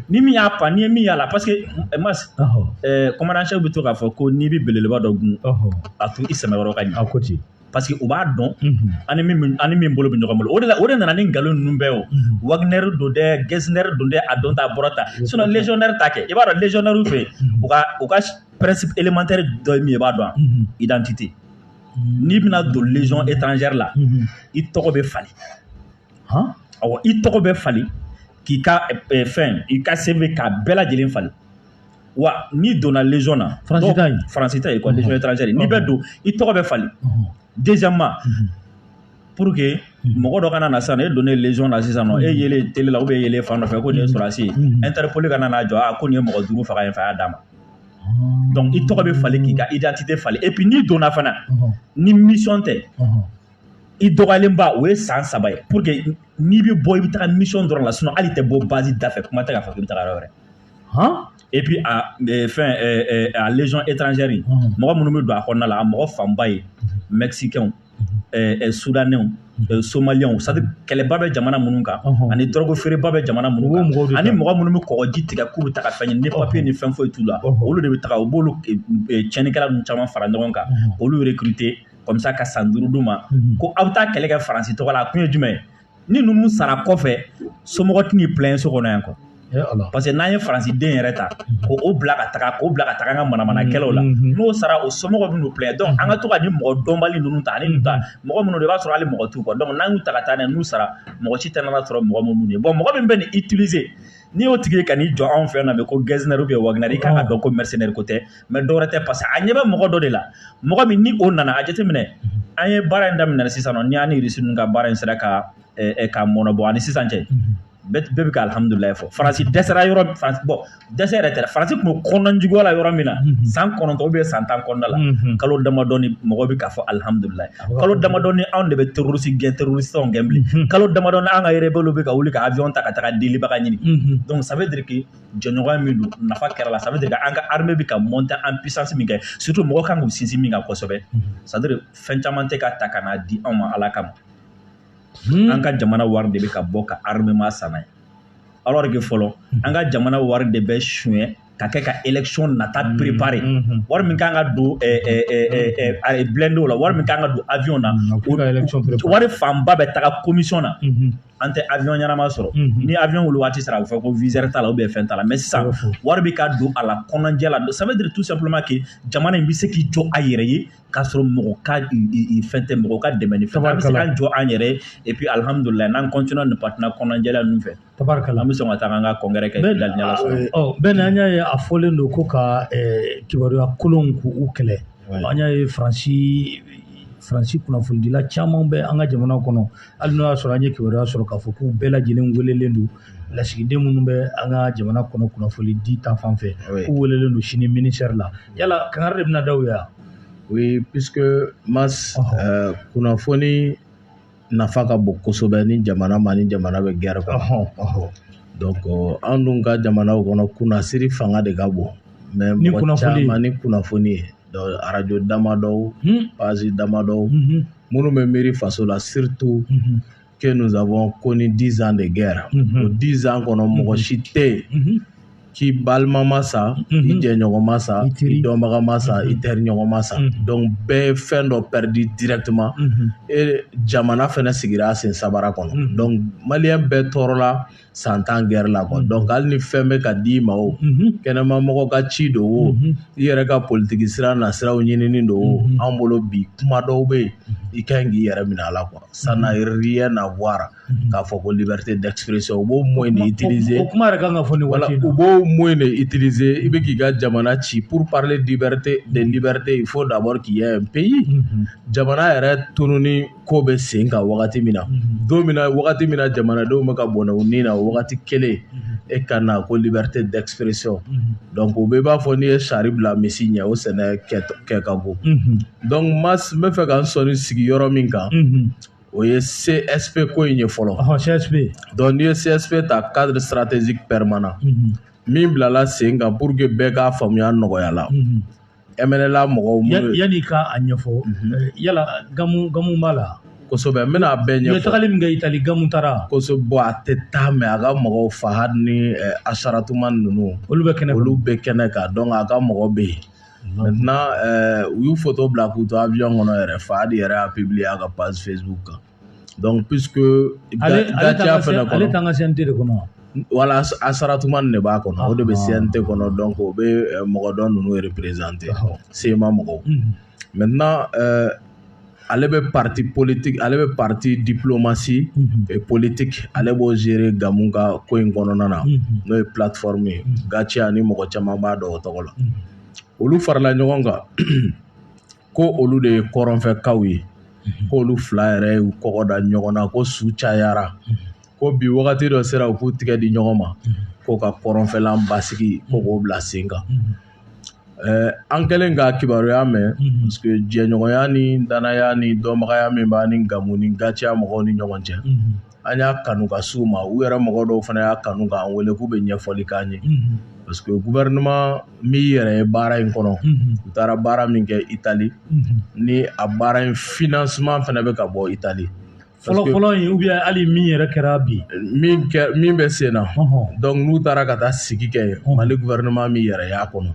ni min y'a pan ni ye min y'a la parce que mas commandant chef bɛ to k'a fɔ ko n'i bɛ belebeleba dɔ gun a to i sɛmɛ yɔrɔ ka ɲɛ
a ko ten
parce que u b'a dɔn ani min bolo bɛ ɲɔgɔn bolo o de nana ni nkalon ninnu bɛɛ o Wagner don dɛ Gessner don dɛ a don ta a bɔra ta sinon légionnaire ta kɛ i b'a dɔn légionnaire fɛ u ka principe élémentaire dɔ ye min ye i b'a dɔn identité n'i bɛna don légion étrangère la i tɔgɔ bɛ falen awɔ i tɔgɔ bɛ falen k'i ka fɛn i ka CV k'a bɛɛ lajɛlen falen wa n'i donna légion na Faransi ta ye quoi légion étrangère n'i bɛ don i tɔgɔ bɛ falen deuxièmement pour que mɔgɔ dɔ kana na sisan e donnen légion na sisan nɔ e yelen télé la ou bien yelen fan dɔ fɛ ko nin ye sɔrɔdasi ye Interpol kana n'a jɔ ko nin ye mɔgɔ 5 faga yen fɛ a y'a d'a ma donc i tɔgɔ bɛ falen k'i ka identité falen et puis n'i donna fana ni mission tɛ i dɔgɔyalenba o ye san 3 ye pour que n'i bɛ bɔ i bɛ taga mission dɔrɔn la sinon hali tɛ bɔ base da fɛ kuma tɛ k'a fɔ k'i bɛ taga yɔrɔ wɛrɛ et puis à légion étrangère mɔgɔ minnu bɛ don a kɔnɔna la a mɔgɔ fanba ye mexicains soudanais somaliens c'est à dire kɛlɛba bɛ jamana minnu kan ani drogue feereba bɛ jamana minnu kan ani mɔgɔ minnu bɛ kɔgɔji tigɛ k'u bɛ taga fɛn ɲini ni papier ni fɛn foyi t'u la olu de bɛ taga u b'olu tiɲɛnikɛla ninnu caman fara ɲɔgɔn kan olu recruter comme ça ka san 5 d'u ma ko aw bɛ taa kɛlɛ kɛ Faransi tɔgɔ la a kun ye jumɛn ye ni ninnu sara kɔfɛ somɔgɔ tɛn'i plaint so kɔnɔ yan quoi parce que n'an ye Faransi den yɛrɛ ta k'o bila ka taga an ka manamanakɛlaw la n'o sara o somɔgɔw bɛ n'u plaint donc an ka to ka ni mɔgɔ dɔnbali ninnu ta ani ta mɔgɔ minnu de b'a sɔrɔ hali mɔgɔ t'u kɔ donc n'an y'u ta ka taa n'a ye n'u sara mɔgɔ si tɛ n'a sɔrɔ mɔgɔ minnu ye bon mɔgɔ min bɛ nin utiliser n'i y'o tigi ka n'i jɔ anw fɛ yan nɔ ko Gessner ou bien Wagner i kan ka dɔn ko mercenaire ko tɛ mais dɔwɛrɛ tɛ parce que a ɲɛ bɛ mɔgɔ dɔ de la mɔgɔ min ni o nana a jateminɛ an ye baara in daminɛ sisan nɔ ni an ni Russie ninnu ka baara in sera ka mɔnɔbɔ ani sisan cɛ bɛɛ bɛ ka alhamdulilayi fɔ Faransi dɛsɛra yɔrɔ dɛsɛ yɛrɛ tɛ Faransi tun bɛ kɔnɔnjuguya la yɔrɔ min na san 9 ou bien san 10 kɔnɔna la kalo damadɔni mɔgɔ bɛ k'a fɔ alhamdulilayi kalo damadɔni anw de bɛ terroriste gɛn bilen kalo damadɔni an ka rebelle bɛ ka wuli ka avion ta ka taga delibaga ɲini donc ça veut dire que jɛɲɔgɔnya min don nafa kɛra la ça veut dire que an ka armée bɛ ka monter en puissance min kɛ surtout mɔgɔ kan k'u sinsin min kan kosɛbɛ c'est à dire fɛn caman tɛ ka ta ka n'a di anw ma ala kama an ka jamana wari de bɛ ka bɔ ka armement san n'a ye alors que fɔlɔ an ka jamana wari de bɛ suɲɛ ka kɛ ka élection nata préparer wari min kan ka don blindé la wari min kan ka don avion na wari fanba bɛ taga commission na an tɛ avion ɲɛnama sɔrɔ ni avion wuli waati sera a bɛ fɔ ko viseur t'a la ou bien fɛn t'a la mais sisan wari bɛ ka don a la kɔnɔjɛ la ça veut dire tout simplement que jamana in bɛ se k'i jɔ a yɛrɛ ye k'a sɔrɔ mɔgɔ ka fɛn tɛ mɔgɔ ka dɛmɛ ni fɛn an bɛ se k'an jɔ an yɛrɛ et puis alhamdulilayi n'an continue nin partenaire kɔnɔjɛla ninnu fɛ tabarikala an bɛ sɔn ka taa an ka congrès kɛ daliɲala sɔrɔ
bɛɛ an y'a ye a fɔlen don ko ka kibaruya kolonw k'u kɛlɛ an y'a ye Faransi kunnafonidila caman bɛ an ka jamana kɔnɔ hali n'o y'a sɔrɔ an ye kibaruya sɔrɔ k'a fɔ k'u bɛɛ lajɛlen welelen don lasigiden minnu bɛ an ka jamana kɔnɔ kunnafoni di ta fan fɛ k'u welelen don sini ministère la yala kangari de bɛna da u ye wa
oui puisque mas kunnafoni nafa ka bon kosɛbɛ ni jamana ma ni jamana bɛ guerre kɔnɔ donc an dun ka jamanaw kɔnɔ kunnasiri fanga de ka bon mais mɔgɔ caman ni kunnafoni ye radio damadɔw page damadɔw minnu bɛ miiri faso la surtout que nous avons connu 10 ans de guerre o 10 ans kɔnɔ mɔgɔ si tɛ yen k'i balima ma sa i jɛɲɔgɔn ma sa i dɔnbaga ma sa i teriɲɔgɔn ma sa donc bɛɛ ye fɛn dɔ perdu directement et jamana fɛnɛ sigira sen sabara kɔnɔ donc maliyɛn bɛɛ tɔɔrɔla santan guerre la quoi donc hali ni fɛn bɛ ka d'i ma o kɛnɛma mɔgɔ ka ci don o i yɛrɛ ka politiki sira na siraw ɲinini don o an bolo bi kuma dɔw bɛ yen i ka ɲi k'i yɛrɛ minɛ a la quoi ça n'a rien à voir k'a fɔ ko liberté d'expression u b'o moyen de utiliser
o kuma yɛrɛ kan ka fɔ nin waati in na
u b'o moyen de utiliser i bɛ k'i ka jamana ci pour parler de liberté il faut d'abord qu'il y ait un pays jamana yɛrɛ tununi ko bɛ sen kan wagati min na don min na wagati min na jamanadenw bɛ ka bɔnɛ u ni na wagati kelen e ka na ko liberté d'expression donc o bɛɛ b'a fɔ n'i ye sari bila misi ɲɛ o sɛnɛ kɛ ka go donc n bɛ fɛ ka n sɔnni sigi yɔrɔ min kan o ye CSP ko in ye fɔlɔ
CSP
donc n'i ye CSP ta cadre stratégique permanent min bilala sen kan pour que bɛɛ k'a faamuya nɔgɔya la MNLA mɔgɔw
yanni ka a ɲɛfɔ yala gamu b'a la
kosɛbɛ n bɛna bɛɛ ɲɛfɔ
tagali min kɛ Itali gamu taara
kosɛbɛ bon a tɛ taa mɛ a ka mɔgɔw Fahad ni Asharatuma ninnu olu bɛ kɛnɛ kan donc a ka mɔgɔ bɛ yen maintenant u y'u photo bila k'u to avion kɔnɔ yɛrɛ Fahad yɛrɛ y'a publier a ka page Facebook kan donc puisque Gatia fɛnɛ kɔnɔ
ale t'an ka CNT de kɔnɔ
wala Asharatuma de b'a kɔnɔ o de bɛ CNT kɔnɔ donc o bɛ mɔgɔ dɔ ninnu représenter SEMA mɔgɔw maintenant ale bɛ parti politique ale bɛ parti diplomatie et politique ale b'o gérer gamu ka ko in kɔnɔna na n'o ye plateforme ye Gatia ni mɔgɔ caman b'a dɔn o tɔgɔ la olu farala ɲɔgɔn kan ko olu de ye kɔrɔnfɛkaw ye ko olu fila yɛrɛ y'u kɔgɔ da ɲɔgɔn na ko su cayara ko bi wagati dɔ sera u k'u tigɛ di ɲɔgɔn ma ko ka kɔrɔnfɛlan basigi ko k'o bila sen kan an kɛlen ka kibaruya mɛn parce que jɛɲɔgɔnya ni danaya ni dɔnbagaya min b'a ni gamu ni Gatia mɔgɔw ni ɲɔgɔn cɛ an y'a kanu ka s'u ma u yɛrɛ mɔgɔ dɔw fana y'a kanu k'an wele k'u bɛ ɲɛfɔli k'an ye parce que gouvernement min yɛrɛ ye baara in kɔnɔ u taara baara min kɛ Itali ni a baara in financement fana bɛ ka bɔ Itali
fɔlɔ in ou bien hali min yɛrɛ kɛra bi
min bɛ sen na donc n'u taara ka taa sigi kɛ Mali gouvernement min yɛrɛ y'a kɔnɔ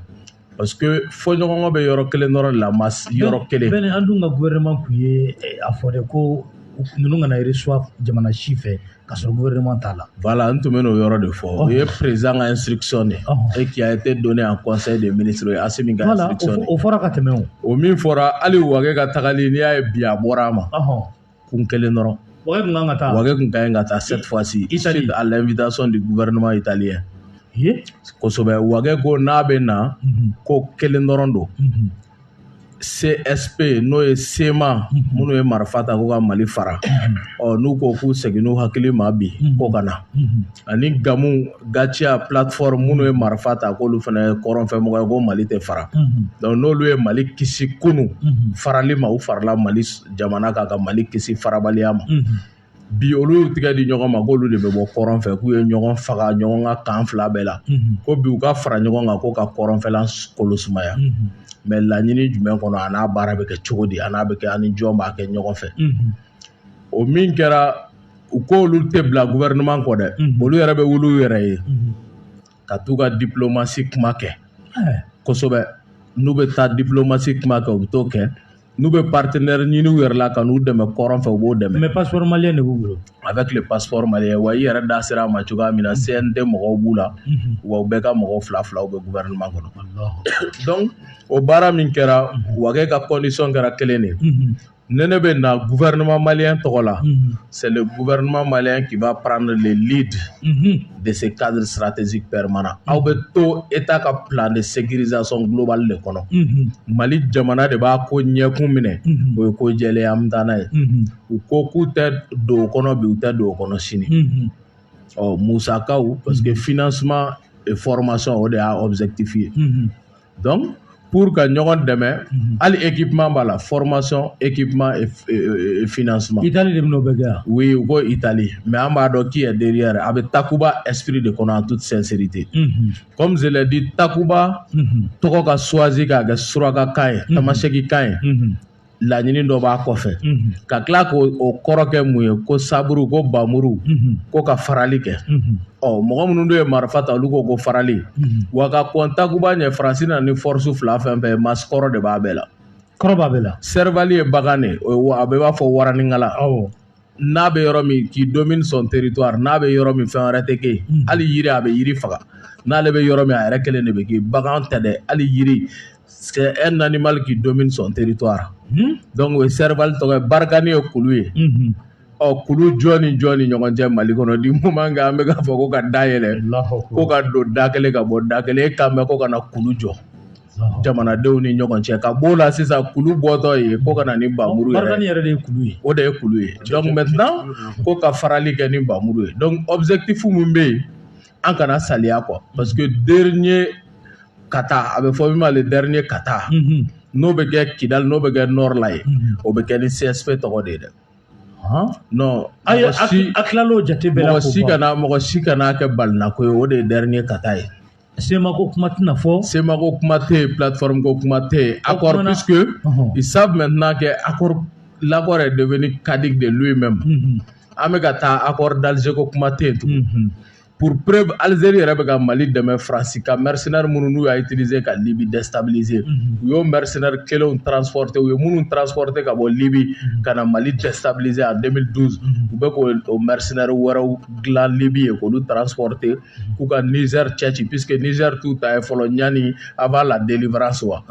parce que fɔɲɔgɔnkɔ bɛ yɔrɔ kelen dɔrɔn de la yɔrɔ kelen
bɛɛ an dun ka gouvernement kun ye a fɔ de ko ninnu kana reçoit jamana si fɛ ka sɔrɔ gouvernement t'a la
voilà n tun bɛ n'o yɔrɔ de fɔ o ye président ka instruction de et qui a été donné en conseil des ministres o ye Assimi ka instruction de
o fɔra ka tɛmɛ
o min fɔra hali Wage ka tagali n'i y'a ye bi a bɔra a ma kun kelen dɔrɔn
Wage kun kan ka taa
Wage kun ka ɲi ka taa cette fois-ci suite à l'invitation du gouvernement italien kosɛbɛ Wage ko n'a bɛ na ko kelen dɔrɔn don CSP n'o ye SEMA minnu ye marifa ta ko ka Mali fara n'u ko k'u segin n'u hakili ma bi ko ka na ani gamu Gatia plateforme minnu ye marifa ta k'olu fana ye kɔrɔnfɛmɔgɔ ye ko Mali tɛ fara donc n'olu ye Mali kisi kunu farali ma u farala Mali jamana kan ka Mali kisi farabaliya ma bi olu y'u tigɛ di ɲɔgɔn ma k'olu de bɛ bɔ kɔrɔn fɛ k'u ye ɲɔgɔn faga ɲɔgɔn ka kan fila bɛɛ la ko bi u ka fara ɲɔgɔn kan ko ka kɔrɔnfɛlan kolo sumaya mais laɲini jumɛn kɔnɔ a n'a baara bɛ kɛ cogo di a n'a bɛ kɛ ani jɔn b'a kɛ ɲɔgɔn fɛ o min kɛra u ko olu tɛ bila gouvernement kɔ dɛ olu yɛrɛ bɛ wuli u yɛrɛ ye ka t'u ka diplomatie kuma kɛ kosɛbɛ n'u bɛ taa diplomatie kuma kɛ u bɛ t'o kɛ n'u bɛ partenaire ɲini u yɛrɛ la ka n'u dɛmɛ kɔrɔn fɛ u b'o dɛmɛ
mais passeport malien de b'u bolo
avec le passeport malien wa i yɛrɛ da sera a ma cogoya min na CNT mɔgɔw b'u la wa u bɛɛ ka mɔgɔw fila u bɛ gouvernement kɔnɔ donc o baara min kɛra Wage ka condition kɛra kelen de ne bɛ na gouvernement malien tɔgɔ la c'est le gouvernement malien qui va prendre le lead de ce cadre stratégique permanent aw bɛ to état ka plan de sécurisation globale de kɔnɔ Mali jamana de b'a ko ɲɛkun minɛ o ye ko jɛlenya an bɛ taa n'a ye u ko k'u tɛ don o kɔnɔ bi u tɛ don o kɔnɔ sini musakaw parce que financement et formation o de y'a objectif ye donc pour ka ɲɔgɔn dɛmɛ hali équipement b'a la formation équipement et financement
Italie de bɛn'o bɛɛ kɛ yan
oui u ko Italie mais an b'a dɔn qui est derrière a bɛ Takuba esprit de kɔnɔ en toute sincérité comme je l'ai dit Takuba tɔgɔ ka choisi k'a kɛ suraka kan ye Tamaseki kan ye laɲini dɔ b'a kɔfɛ ka tila k'o kɔrɔ kɛ mun ye ko saburu ko bamuru ko ka farali kɛ mɔgɔ minnu dun ye marifa ta olu ko farali wa ka kɔn Takuba ɲɛ Faransi na ni force fila fɛn fɛn masi kɔrɔ de b'a bɛɛ la
kɔrɔ b'a bɛɛ la
servali ye bagan de a bɛɛ b'a fɔ waranikala n'a bɛ yɔrɔ min qui domine son territoire n'a bɛ yɔrɔ min fɛn wɛrɛ tɛ kɛ yen hali yiri a bɛ yiri faga n'ale bɛ yɔrɔ min a yɛrɛ kelen de bɛ kɛ bagan tɛ dɛ hali yiri c'est un animal qui domine son territoire donc o ye serval tɔgɔ ye Barkani ye kulu ye ɔ kulu jɔn ni ɲɔgɔn cɛ Mali kɔnɔ di moment kan an bɛ k'a fɔ ko ka da yɛlɛ ko ka don da kelen ka bɔ da kelen e kan mɛn ko ka na kulu jɔ jamanadenw ni ɲɔgɔn cɛ ka b'o la sisan kulu bɔtɔ ye ko ka na ni bamuru
Barkani yɛrɛ de ye kulu ye
o de ye kulu ye donc maintenant ko ka farali kɛ ni bamuru ye donc objectif mun bɛ yen an kana saliya quoi parce que dernier kata a bɛ fɔ min ma le dernier kata n'o bɛ kɛ Kidali n'o bɛ kɛ Nord la ye o bɛ kɛ ni CSP tɔgɔ de ye dɛ non
a tilal'o jate bɛɛ la
mɔgɔ si kana kɛ balinako ye o de ye dernier kata ye
Semako kuma tɛna fɔ
Semako kuma tɛ yen plateforme ko kuma tɛ yen accord puisque ils savent maintenant que l'accord est devenu caduc de lui-même an bɛ ka taa accord d'Alger ko kuma tɛ yen tugun pour preuve Algérie yɛrɛ bɛ ka Mali dɛmɛ Faransi ka mercenaires minnu n'u y'a utiliser ka Libye déstabiliser u y'o mercenaires kelenw transporter u ye minnu transporter ka bɔ Libye ka na Mali déstabiliser en 2012 u bɛ k'o mercenaires wɛrɛw dilan Libye ye k'olu transporter k'u ka Niger cɛ ci puisque Niger t'u ta ye fɔlɔ ɲani avant la délivrance wa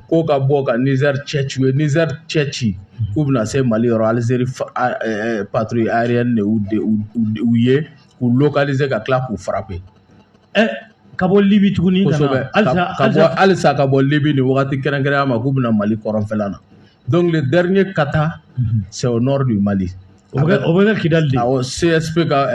k'o ka bɔ ka Niger cɛ ci u ye Niger cɛ ci k'u bɛna se Mali yɔrɔ Algérie patrouille aérienne de u ye k'u localiser ka tila k'u frapper
ka bɔ Libye tuguni
halisa ka bɔ Libye ni wagati kɛrɛnkɛrɛnya ma k'u bɛna Mali kɔrɔnfɛla na donc le dernier kata c'est au nord du Mali
o bɛ kɛ Kidali de
awɔ CSP ka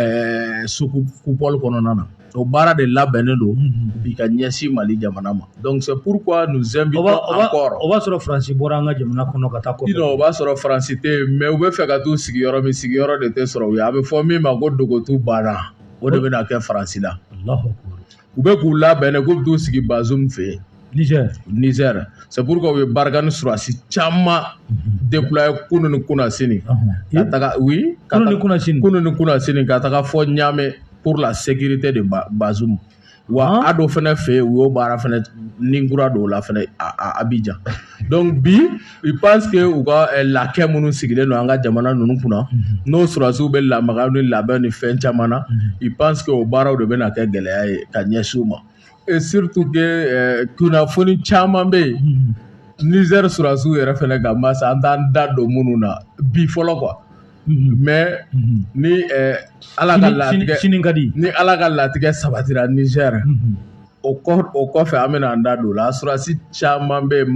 sous-coupole kɔnɔna na o baara de labɛnnen don bi ka ɲɛsin Mali jamana ma donc c'est pourquoi nous invitons encore
o b'a sɔrɔ Faransi bɔra an ka jamana kɔnɔ ka taa kɔfɛ
o b'a sɔrɔ Faransi tɛ yen mais u bɛ fɛ ka t'u sigiyɔrɔ min sigiyɔrɔ de tɛ sɔrɔ u ye a bɛ fɔ min ma ko Dogotu banna o de bɛna kɛ Faransi la u bɛ k'u labɛn de k'u bɛ t'u sigi Bazoum fɛ yen Niger c'est pourquoi u ye Barkani surasi caman déployer kunu ni kunasini ka taga kunu ni kunasini ka taga fɔ Niamey pour la sécurité de Bazoum wa a dɔ fɛnɛ fɛ yen u y'o baara fɛnɛ ninkura dɔw la fɛnɛ a Abidjan donc bi je pense que u ka lakɛ minnu sigilen don an ka jamana ninnu kunna n'o surasiw bɛ lamaga ni labɛn ni fɛn caman na je pense que o baaraw de bɛna kɛ gɛlɛya ye ka ɲɛsin u ma et surtout que kunnafoni caman bɛ yen Niger surasiw yɛrɛ fɛnɛ ka masa an t'an da don minnu na bi fɔlɔ quoi mais ni ala ka latigɛ sabatira Niger o kɔfɛ an bɛna an da don la surasi caman bɛ yen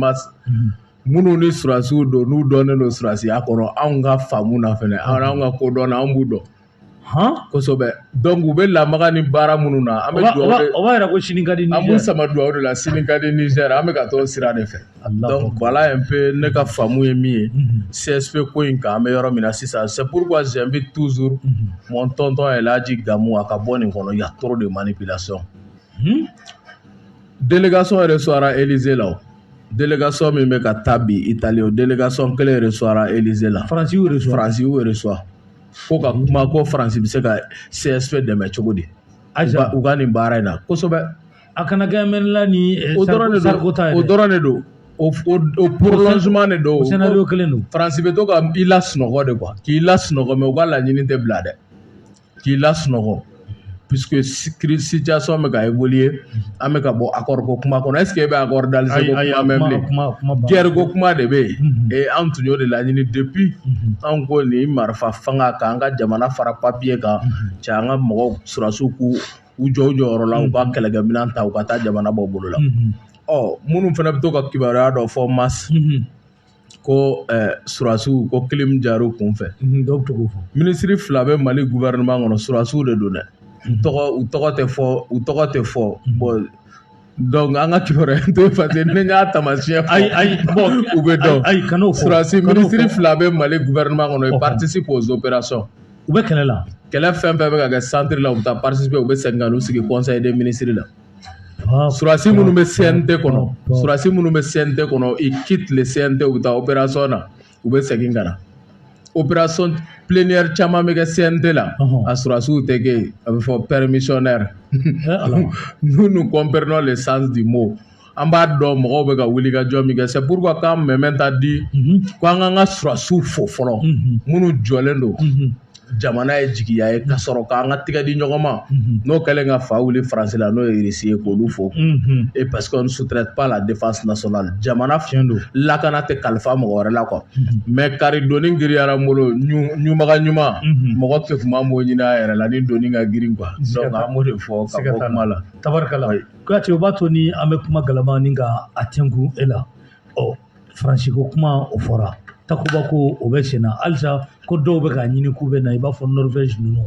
minnu ni surasiw don n'u dɔnnen don surasiya kɔnɔ anw ka faamu na fɛnɛ anw ka kodɔn na an b'u dɔn kosɛbɛ donc u bɛ lamaga ni baara minnu na an bɛ dugawu
o b'a yira ko sini ka di Niger
an b'u sama dugawu de la sini ka di Niger an bɛ ka t'o sira de fɛ donc voilà un peu ne ka faamu ye min ye CSP ko in kan an bɛ yɔrɔ min na sisan c'est pourquoi j'invite toujours mon tonton El Hadji Gamou a ka bɔ nin kɔnɔ il y a trop de manipulation délégation reçoira Élysée la o délégation min bɛ ka taa bi Italie o délégation kelen reçoira Élysée la
Faransi y'u
reçoit ko ka kuma ko Faransi bɛ se ka CSP dɛmɛ cogo di u ka nin baara in na kosɛbɛ
a kana kɛ mɛnla ni
o dɔrɔn de don o prolongement de don
scénario kelen don
Faransi bɛ to ka i lasunɔgɔ de quoi k'i lasunɔgɔ mais u ka laɲini tɛ bila dɛ k'i lasunɔgɔ puisque situation bɛ ka évoluer an bɛ ka bɔ accord ko kuma kɔnɔ est ce que e bɛ accord d'Alger ko kuma mɛn bilen guerre ko kuma de bɛ yen et an tun y'o de laɲini depuis an ko nin marifa fanga kan an ka jamana fara papier kan cɛ an ka mɔgɔw surasiw k'u jɔ u jɔyɔrɔ la u ka kɛlɛkɛminɛn ta u ka taa jamana bɔ bolo la minnu fana bɛ to ka kibaruya dɔ fɔ mas ko surasiw ko kilim jar'u kunfɛ ministre fila bɛ Mali gouvernement kɔnɔ surasiw de don dɛ u tɔgɔ tɛ fɔ bon donc an ka kibaruya to parce que ne y'a taamasiyɛn fɔ u bɛ dɔn surasi ministre fila bɛ Mali gouvernement kɔnɔ ils participent aux opérations
u bɛ kɛlɛ la
kɛlɛ fɛn fɛn bɛ ka kɛ centre la u bɛ taa participer u bɛ segin ka n'u sigi conseil des ministres la surasi minnu bɛ CNT kɔnɔ ils quittent le CNT u bɛ taa opération na u bɛ segin ka na opération plénière caman bɛ kɛ CNT la a surasiw tɛ kɛ yen a bɛ fɔ permissionnaire nous comprenons le sens du mot an b'a dɔn mɔgɔw bɛ ka wuli ka jɔ min kɛ c'est pourquoi k'an mɛmɛ ta di ko an k'an ka surasiw fo fɔlɔ minnu jɔlen don jamana ye jigiya ye ka sɔrɔ k'an ka tigɛ di ɲɔgɔn ma n'o kɛlen ka fa wuli faransi la n'o ye irisi ye k'olu fo et parce qu'on ne sous-traite pas la défense nationale jamana lakana tɛ kalifa mɔgɔ wɛrɛ la quoi mais kari doni giriyara n bolo ɲumaga ɲuman mɔgɔ tɛ kuma m'o ɲini a yɛrɛ la ni doni ka girin quoi donc an b'o de fɔ ka bɔ kuma la
tabarikala Kuyate o b'a to ni an bɛ kuma galama ni ka a tɛnku e la faransi ko kuma o fɔra takuba ko o bɛ sen na halisa ko dɔw bɛ k'a ɲini k'u bɛ na i b'a fɔ Norvège ninnu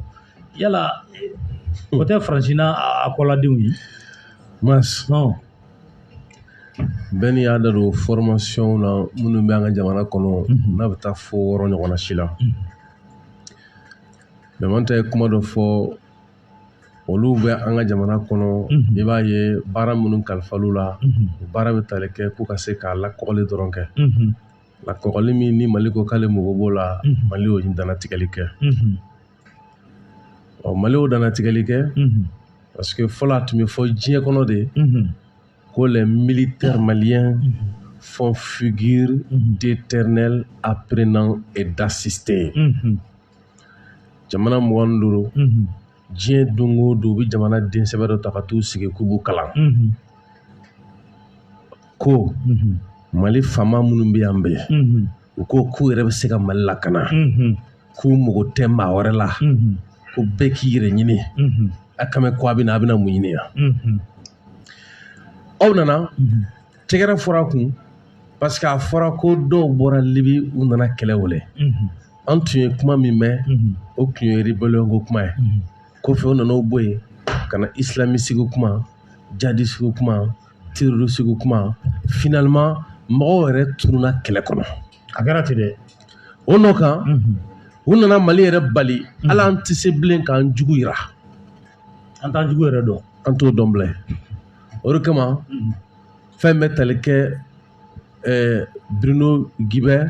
yala o tɛ faransi n'a a kɔladenw ye
Mas bɛɛ n'i y'a da don formation na minnu bɛ an ka jamana kɔnɔ n'a bɛ taa fo 6 ɲɔgɔnna si la mais man tɛ kuma dɔ fɔ olu bɛ an ka jamana kɔnɔ i b'a ye baara minnu kalifal'u la baara bɛ tali kɛ k'u ka se k'a lakɔgɔli dɔrɔn kɛ lakɔgɔli min ni Mali ko k'ale mago b'o la Mali y'o danatigɛli kɛ Mali y'o danatigɛli kɛ parce que fɔlɔ a tun bɛ fɔ diɲɛ kɔnɔ de que les militaires maliens font figure d'éternel apprenant et d'assister jamana 25 diɲɛ don o don u bɛ jamana den sɛbɛ dɔ ta ka t'u sigi k'u b'u kalan ko Mali faama minnu bɛ yan bɛɛ u ko k'u yɛrɛ bɛ se ka Mali lakana k'u mago tɛ maa wɛrɛ la ko bɛɛ k'i yɛrɛ ɲini a kan bɛ ko a bɛna mun ɲini yan aw nana tɛgɛrɛ fɔra kun parce que a fɔra ko dɔw bɔra Libi u nana kɛlɛ wele an tun ye kuma min mɛn o tun ye rébellion ko kuma ye kɔfɛ o nana o bɔ yen ka na islamiste kuma djihadiste kuma terroriste kuma finalement mɔgɔw yɛrɛ tununa kɛlɛ kɔnɔ
a kɛra ten dɛ
o nɔ kan u nana Mali yɛrɛ bali ala an tɛ se bilen k'an jugu yira
an t'an jugu yɛrɛ dɔn
an t'o dɔn bilen o de kama fɛn bɛ tali kɛ Bruno Guibert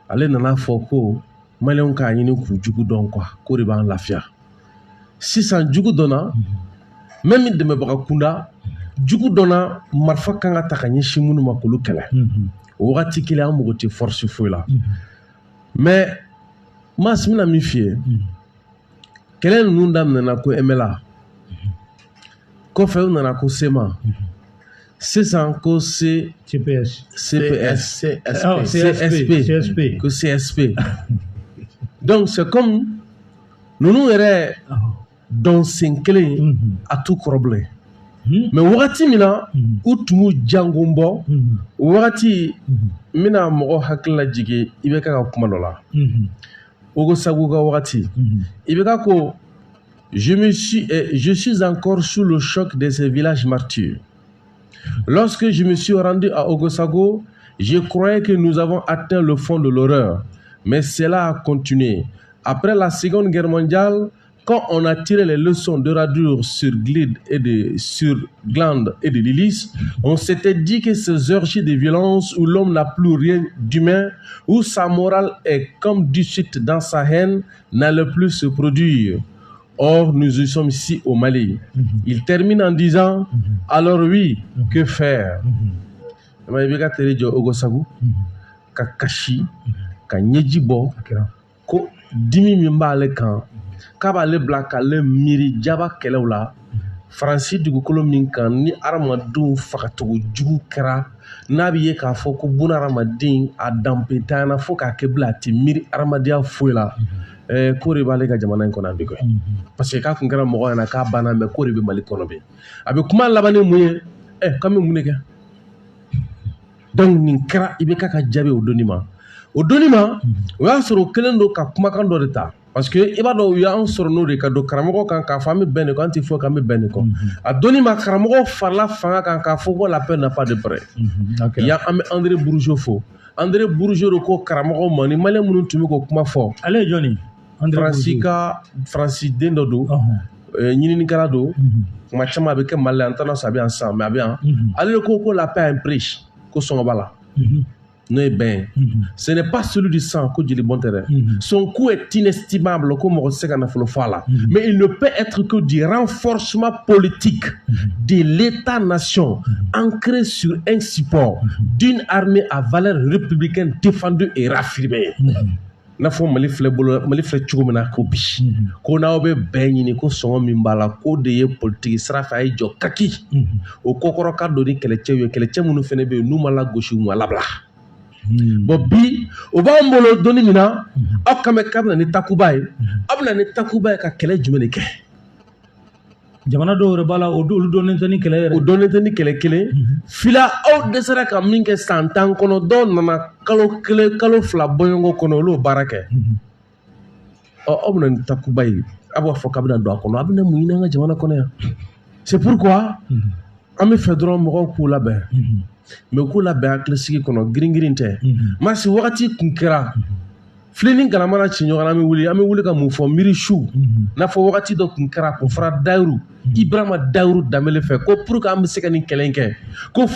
ale nana fɔ ko Maliens k'a ɲini k'u jugu dɔn quoi k'o de b'an lafiya sisan jugu dɔnna même min dɛmɛbaga kunda jugu dɔnna marifa kan ka ta ka ɲɛsin minnu ma k'olu kɛlɛ o wagati kelen an mago tɛ force foyi la mais Mas bɛna min f'i ye kɛlɛ ninnu daminɛna ko MLA kɔfɛ u nana ko SEMA sisan ko CPS CSP ko CSP donc c'est comme ninnu yɛrɛ dɔn sen kelen a t'u kɔrɔ bilen mais wagati min na u tun b'u jangon bɔ o wagati n bɛna mɔgɔ hakili lajigin i bɛ ka kuma dɔ la Ogosagu ka wagati i bɛ ka ko je suis encore sous le choc de ces villages martyrs. Lorsque je me suis rendu à Ogosago, je croyais que nous avons atteint le fond de l'horreur, mais cela a continué. Après la Seconde Guerre mondiale, quand on a tiré les leçons de Radur sur Glande et de Lillis, on s'était dit que ces orgies de violence où l'homme n'a plus rien d'humain, où sa morale est comme dissoute dans sa haine, n'allait plus se produire. Or, nous y sommes ici au Mali. Il termine en disant, alors oui, que faire? Ka kashi, ka nyeji bo, ko dimi min b'ale kan, k'a b'ale bila k'ale miiri jaba kɛlɛw la, Faransi dugukolo min kan ni adamadenw fagacogo jugu kɛra, n'a bɛ ye k'a fɔ ko buna adamaden a danpetanyana fo k'a kɛ bila a tɛ miiri adamadenya foyi la. Ko de b'ale ka jamana in kɔnɔ an bi koyi parce que k'a kun kɛra mɔgɔ ɲɛna k'a banna mais ko de bɛ Mali kɔnɔ bi a bɛ kuma laban ni mun ye k'an bɛ mun de kɛ donc nin kɛra i bɛ k'a ka jaabi o donni ma o y'a sɔrɔ o kɛlen don ka kumakan dɔ de ta parce que i b'a dɔn u y'an sɔrɔ n'o de ka don karamɔgɔ kan k'a fɔ an bɛ bɛn nin kɔ an tɛ fɔ k'an bɛ bɛn nin kɔ a donni ma karamɔgɔ farala fanga kan k'a fɔ ko la paix n'a pas de prix yan an bɛ André Bourgeot fo André Bourgeot de ko karamɔgɔ ma ni Malien minnu tun bɛ k'o kuma fɔ
ale ye jɔnni
Faransi den dɔ don ɲininikɛla don kuma caman a bɛ kɛ Mali la an t'a dɔn a bɛ yan sisan mais a bɛ yan ale de ko la paix a un prix ko sɔngɔ b'a la n'o ye bɛn ce n'est pas celui du sang ko jeli bɔn tɛ dɛ son coût est inestimable ko mɔgɔ tɛ se ka nafolo fɔ a la mais il ne peut être que du renforcement politique de l'État-nation ancré sur un support d'une armée à valeur républicaine défendue et raffirmée n'a fɔ Mali filɛ cogo min na ko bi ko n'aw bɛ bɛn ɲini ko sɔngɔ min b'a la ko de ye politique sira fɛ a ye jɔ kaki o kɔkɔrɔ ka don ni kɛlɛcɛw ye kɛlɛcɛ minnu fɛnɛ bɛ yen n'u ma lagosi u ma labila bon bi o b'an bolo donni min na aw kan bɛ k'a bɛna ni takuba ye aw bɛna ni takuba ye ka kɛlɛ jumɛn de kɛ
jamana dɔw yɛrɛ b'a la olu dɔnnen tɛ ni kɛlɛ yɛrɛ
o dɔnnen tɛ ni kɛlɛ kelen fila aw dɛsɛra ka min kɛ san 10 kɔnɔ dɔw nana kalo 1 kalo 2 bɔɲɔgɔn kɔnɔ olu baara kɛ aw bɛna ni takuba ye a b'a fɔ k'a bɛna don a kɔnɔ a bɛna mun ɲini an ka jamana kɔnɔ yan c'est pourquoi an bɛ fɛ dɔrɔn mɔgɔw k'u labɛn mais k'u labɛn hakilisigi kɔnɔ girin tɛ masi wagati kun kɛra fileni galamana ci ɲɔgɔn an bɛ wuli ka mun fɔ miiri su n'a fɔ wagati dɔ kun kɛra kun fara Dayiru Ibrahima Dayiru Danbele fɛ ko pour que an bɛ se ka nin kɛlɛ in kɛ ko